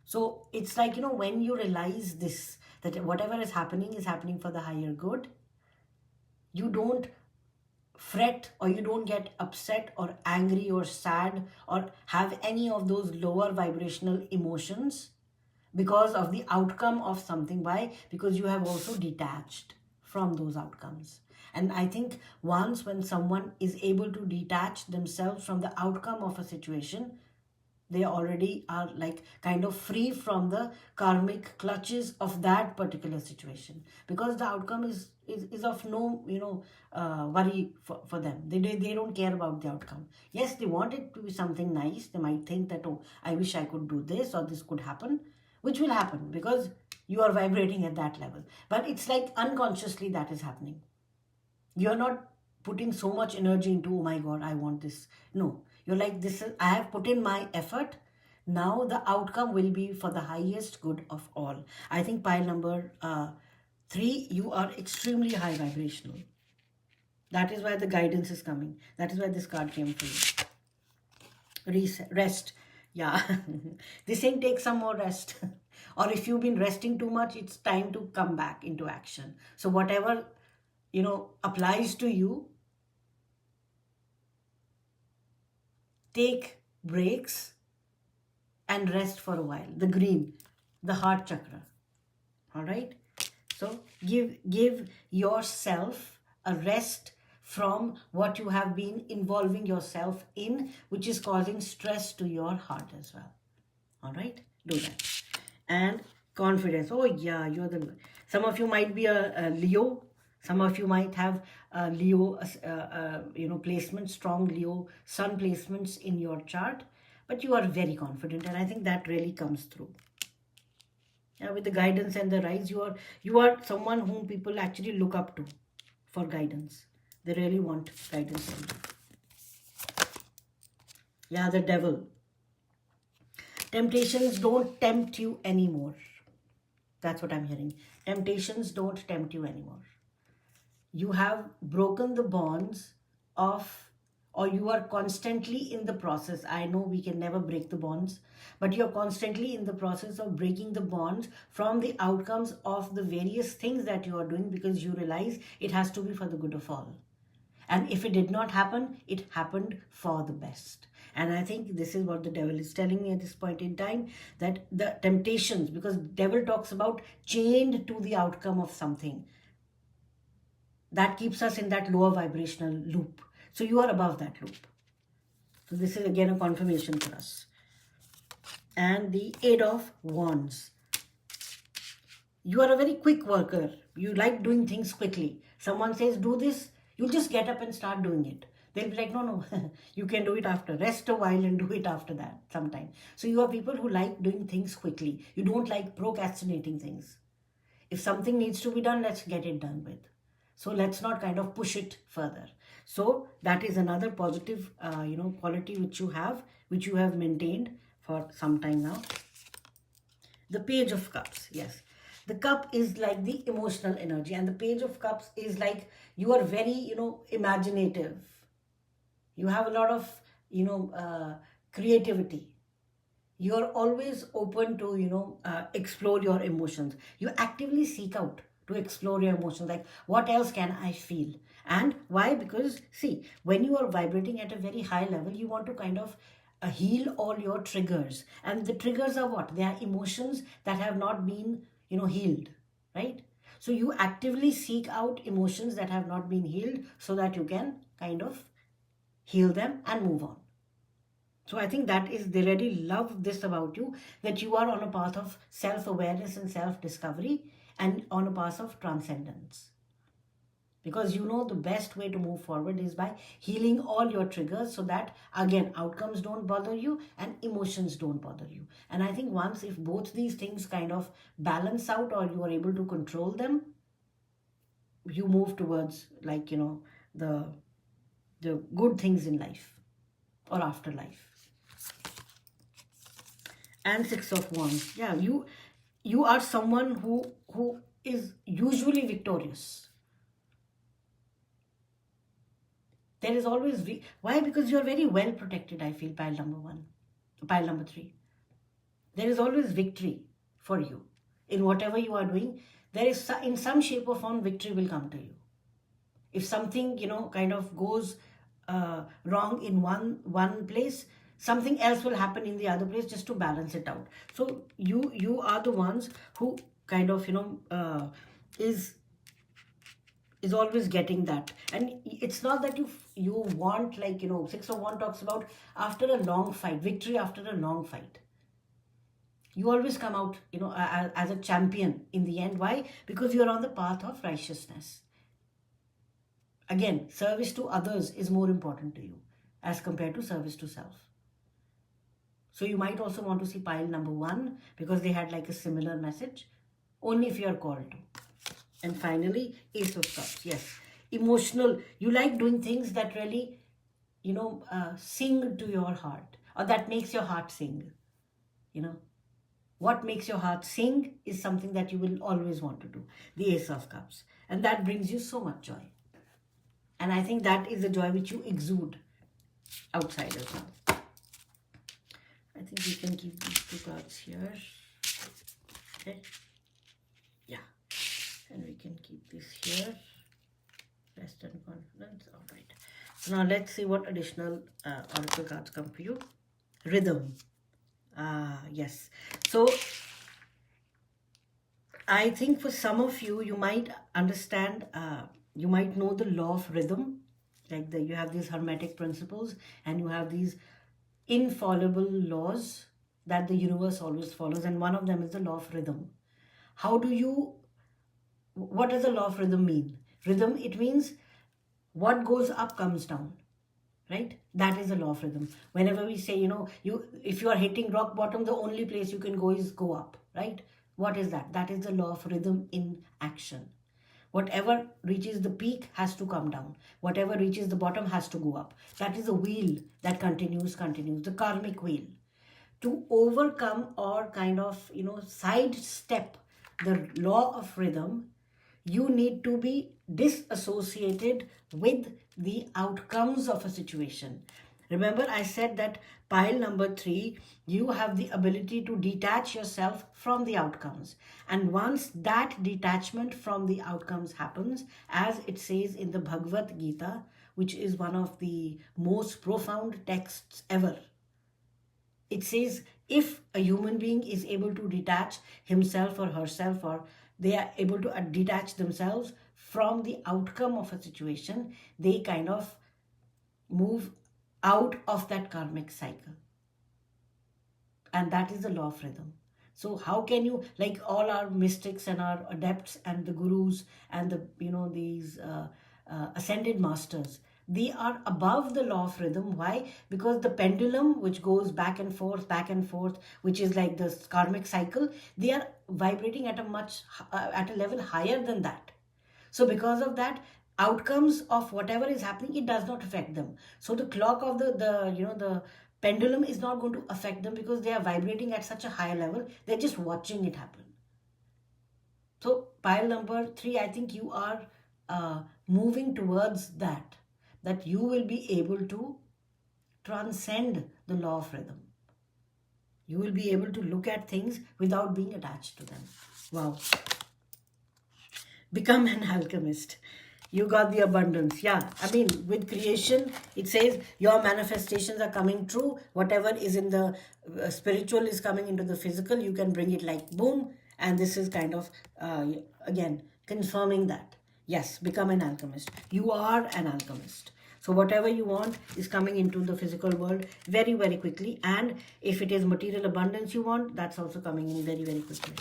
A: So it's like, when you realize this, that whatever is happening for the higher good, you don't fret, or you don't get upset or angry or sad or have any of those lower vibrational emotions because of the outcome of something. Why? Because you have also detached from those outcomes. And I think once when someone is able to detach themselves from the outcome of a situation, they already are like kind of free from the karmic clutches of that particular situation, because the outcome is of no worry for them. They don't care about the outcome. Yes, they want it to be something nice. They might think that, oh, I wish I could do this, or this could happen, which will happen because you are vibrating at that level. But it's like unconsciously that is happening. You're not putting so much energy into, oh my god, I want this. No, you're like, this is, I have put in my effort. Now the outcome will be for the highest good of all. I think pile number 3, you are extremely high vibrational. That is why the guidance is coming. That is why this card came for you. Rest. Yeah. This thing takes some more rest. Or if you've been resting too much, it's time to come back into action. So whatever applies to you, take breaks and rest for a while. The green, the heart chakra. All right. So give yourself a rest from what you have been involving yourself in, which is causing stress to your heart as well. All right. Do that. And confidence. Oh yeah, some of you might be a Leo. Some of you might have Leo, placements, strong Leo sun placements in your chart, but you are very confident, and I think that really comes through. Yeah, with the guidance and the rise, you are someone whom people actually look up to for guidance. They really want guidance from you. Yeah, the devil. Temptations don't tempt you anymore. That's what I'm hearing. Temptations don't tempt you anymore. You have broken the bonds of, or you are constantly in the process. I know we can never break the bonds, but you're constantly in the process of breaking the bonds from the outcomes of the various things that you are doing, because you realize it has to be for the good of all. And if it did not happen, it happened for the best. And I think this is what the devil is telling me at this point in time, that the temptations, because devil talks about chained to the outcome of something, that keeps us in that lower vibrational loop. So you are above that loop. So this is again a confirmation for us. And the 8 of Wands. You are a very quick worker. You like doing things quickly. Someone says, do this, you just get up and start doing it. They'll be like, no, no, you can do it after. Rest a while and do it after that sometime. So you are people who like doing things quickly. You don't like procrastinating things. If something needs to be done, let's get it done with. So let's not kind of push it further. So that is another positive, quality which you have maintained for some time now. The Page of Cups, yes. The cup is like the emotional energy, and the Page of Cups is like you are very, imaginative. You have a lot of, creativity. You're always open to, explore your emotions. You actively seek out to explore your emotions, like what else can I feel? And why? Because see, when you are vibrating at a very high level, you want to kind of heal all your triggers. And the triggers are what? They are emotions that have not been, healed, right? So you actively seek out emotions that have not been healed so that you can kind of heal them and move on. So I think that is, they really love this about you, that you are on a path of self-awareness and self-discovery and on a path of transcendence. Because you know the best way to move forward is by healing all your triggers so that, again, outcomes don't bother you and emotions don't bother you. And I think once if both these things kind of balance out or you are able to control them, you move towards like, the good things in life or afterlife. And Six of Wands. Yeah, you are someone who is usually victorious. There is always why? Because you are very well protected. I feel pile number 1, pile number 3. There is always victory for you in whatever you are doing. There is in some shape or form victory will come to you. If something kind of goes wrong in one place, something else will happen in the other place just to balance it out. So you are the ones who kind of is always getting that. And it's not that you want, like, Six of Wands talks about after a long fight, victory after a long fight. You always come out as a champion in the end. Why? Because you're on the path of righteousness. Again, service to others is more important to you as compared to service to self. So you might also want to see pile number 1 because they had like a similar message, only if you are called to. And finally, Ace of Cups. Yes, emotional. You like doing things that really, sing to your heart, or that makes your heart sing. What makes your heart sing is something that you will always want to do. The Ace of Cups. And that brings you so much joy. And I think that is the joy which you exude outside as well. I think we can keep these 2 cards here. Okay. Yeah. And we can keep this here. Rest and confidence. All right. So now let's see what additional oracle cards come for you. Rhythm. Yes. So I think for some of you, you might understand, you might know the law of rhythm. Like you have these hermetic principles and you have these infallible laws that the universe always follows. And one of them is the law of rhythm. What does the law of rhythm mean? Rhythm, it means what goes up comes down. Right? That is the law of rhythm. Whenever we say, if you are hitting rock bottom, the only place you can go is go up, right? What is that? That is the law of rhythm in action. Whatever reaches the peak has to come down. Whatever reaches the bottom has to go up. That is a wheel that continues, the karmic wheel. To overcome or kind of, sidestep the law of rhythm, you need to be disassociated with the outcomes of a situation. Remember, I said that pile number 3, you have the ability to detach yourself from the outcomes. And once that detachment from the outcomes happens, as it says in the Bhagavad Gita, which is one of the most profound texts ever, it says if a human being is able to detach himself or herself, or they are able to detach themselves from the outcome of a situation, they kind of move out of that karmic cycle. And that is the law of rhythm. So how can you, like all our mystics and our adepts and the gurus and the, these ascended masters, They are above the law of rhythm. Why? Because the pendulum, which goes back and forth, which is like the karmic cycle, they are vibrating at a at a level higher than that. So because of that, outcomes of whatever is happening, it does not affect them. So the clock of the pendulum is not going to affect them because they are vibrating at such a higher level. They're just watching it happen. So pile number 3, I think you are moving towards that you will be able to transcend the law of rhythm. You will be able to look at things without being attached to them. Wow. Become an alchemist. You got the abundance. Yeah, I mean, with creation, it says your manifestations are coming true. Whatever is in the spiritual is coming into the physical. You can bring it like boom. And this is kind of, again, confirming that. Yes, become an alchemist. You are an alchemist. So whatever you want is coming into the physical world very, very quickly. And if it is material abundance you want, that's also coming in very, very quickly.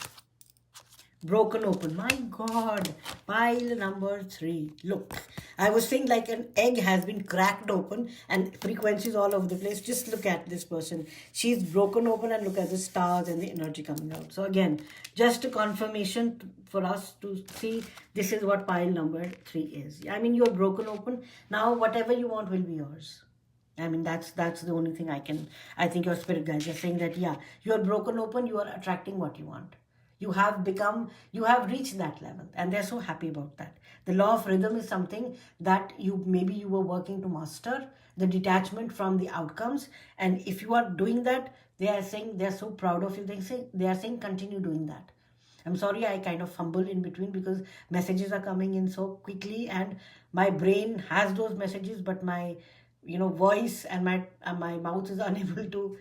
A: Broken open. My God. Pile number 3. Look, I was saying like an egg has been cracked open and frequencies all over the place. Just look at this person. She's broken open and look at the stars and the energy coming out. So again, just a confirmation for us to see this is what pile number 3 is. I mean, you're broken open. Now, whatever you want will be yours. I mean, that's the only thing I think your spirit guides are saying that, yeah, you're broken open, you are attracting what you want. You have reached that level and they're so happy about that. The law of rhythm is something that maybe you were working to master, the detachment from the outcomes. And if you are doing that, they are saying they're so proud of you. They are saying continue doing that. I'm sorry I kind of fumble in between because messages are coming in so quickly and my brain has those messages, but my voice and my mouth is unable to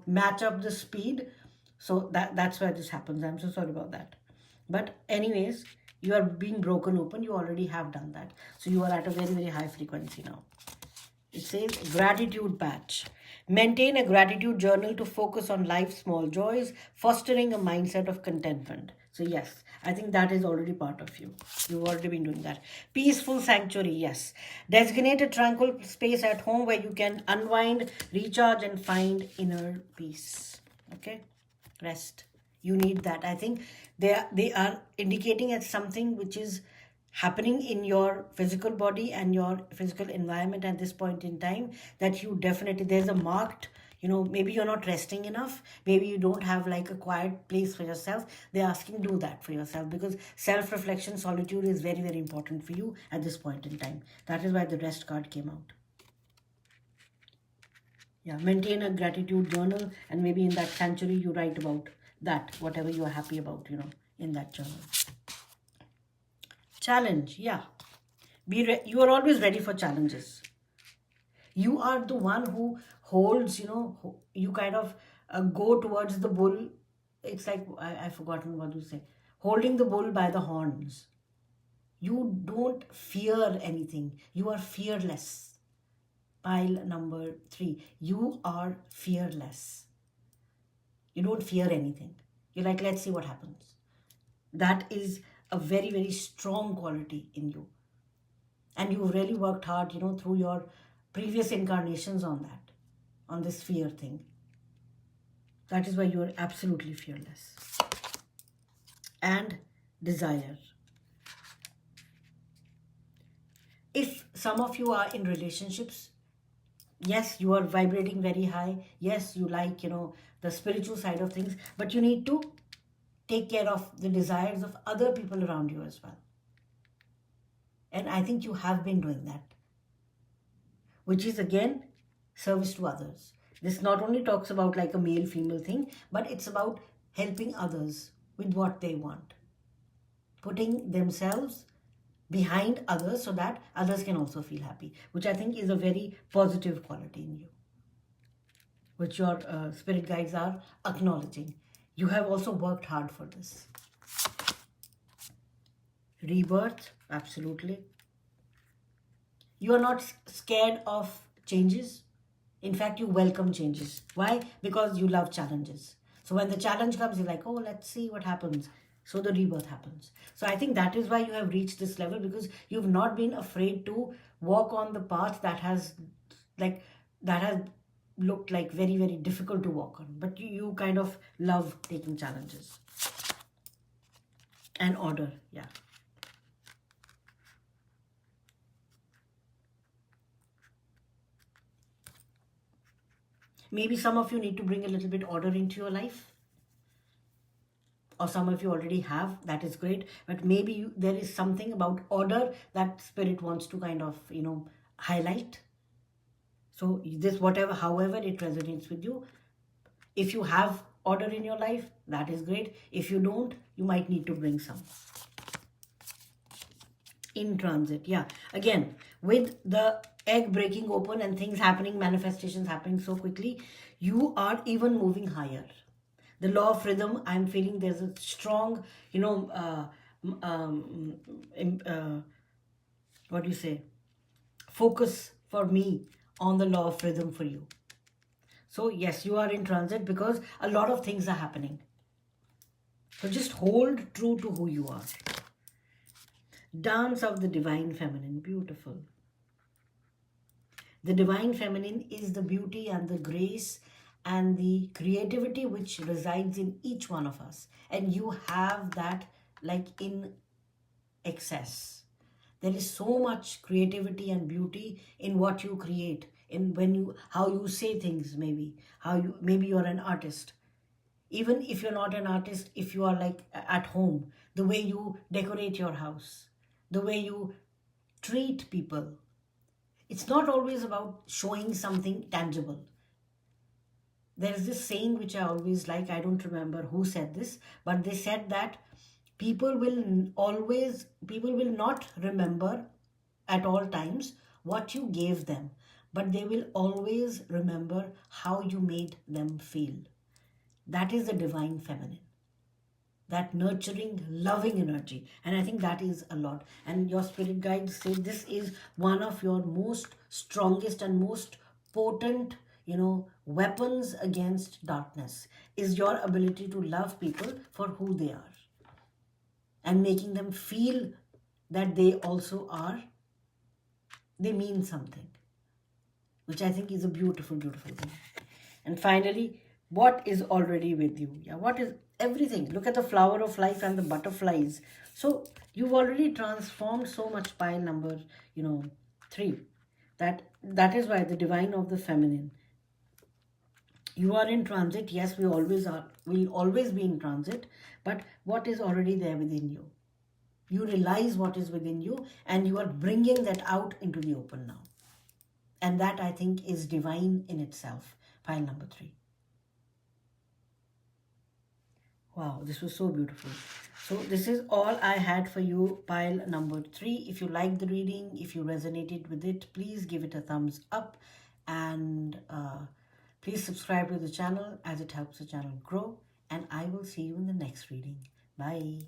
A: match up the speed. So that's where this happens. I'm so sorry about that. But anyways, you are being broken open. You already have done that. So you are at a very, very high frequency now. It says gratitude patch. Maintain a gratitude journal to focus on life's small joys, fostering a mindset of contentment. So yes, I think that is already part of you. You've already been doing that. Peaceful sanctuary, yes. Designate a tranquil space at home where you can unwind, recharge, and find inner peace. Okay? Rest. You need that. I think they are indicating at something which is happening in your physical body and your physical environment at this point in time, that you definitely, there's a marked, maybe you're not resting enough, maybe you don't have like a quiet place for yourself. They're asking do that for yourself because self-reflection, solitude is very, very important for you at this point in time. That is why the rest card came out. Yeah, maintain a gratitude journal, and maybe in that sanctuary you write about that, whatever you are happy about, in that journal. Challenge, yeah. You are always ready for challenges. You are the one who holds, you kind of go towards the bull. It's like, I've forgotten what you say. Holding the bull by the horns. You don't fear anything. You are fearless. Pile number 3. You are fearless. You don't fear anything. You're like, let's see what happens. That is a very, very strong quality in you. And you've really worked hard, through your previous incarnations on that, on this fear thing. That is why you are absolutely fearless. And desire. If some of you are in relationships, yes, you are vibrating very high. Yes, you like, the spiritual side of things, but you need to take care of the desires of other people around you as well. And I think you have been doing that, which is again service to others. This not only talks about like a male female thing, but it's about helping others with what they want, putting themselves behind others so that others can also feel happy, which I think is a very positive quality in you, which your spirit guides are acknowledging. You have also worked hard for this. Rebirth, absolutely. You are not scared of changes. In fact, you welcome changes. Why? Because you love challenges. So when the challenge comes, you're like, oh, let's see what happens. So the rebirth happens. So I think that is why you have reached this level, because you've not been afraid to walk on the path that has, like, that has looked like very, very difficult to walk on. But you kind of love taking challenges and order. Yeah. Maybe some of you need to bring a little bit order into your life, or some of you already have. That is great. But maybe there is something about order that spirit wants to kind of, highlight. So this, whatever, however it resonates with you, if you have order in your life, that is great. If you don't, you might need to bring some. In transit, yeah. Again, with the egg breaking open and things happening, manifestations happening so quickly, you are even moving higher. The law of rhythm, I'm feeling there's a strong, what do you say, focus for me on the law of rhythm for you. So yes, you are in transit because a lot of things are happening. So just hold true to who you are. Dance of the divine feminine, beautiful. The divine feminine is the beauty and the grace and the creativity which resides in each one of us. And you have that, like, in excess. There is so much creativity and beauty in what you create, in how you say things, maybe you're an artist. Even if you're not an artist, if you are like at home, the way you decorate your house, the way you treat people, it's not always about showing something tangible. There is this saying which I always like, I don't remember who said this, but they said that people will not remember at all times what you gave them, but they will always remember how you made them feel. That is the divine feminine, that nurturing, loving energy. And I think that is a lot. And your spirit guides say this is one of your most strongest and most potent, weapons against darkness, is your ability to love people for who they are and making them feel that they also are, they mean something, which I think is a beautiful, beautiful thing. And finally, what is already with you? Yeah, what is everything? Look at the flower of life and the butterflies. So you've already transformed so much, pile number, 3. That is why the divine of the feminine. You are in transit. Yes, we always are. We'll always be in transit. But what is already there within you? You realize what is within you, and you are bringing that out into the open now. And that, I think, is divine in itself. Pile number 3. Wow, this was so beautiful. So this is all I had for you, pile number 3. If you liked the reading, if you resonated with it, please give it a thumbs up. And please subscribe to the channel, as it helps the channel grow. And I will see you in the next reading. Bye.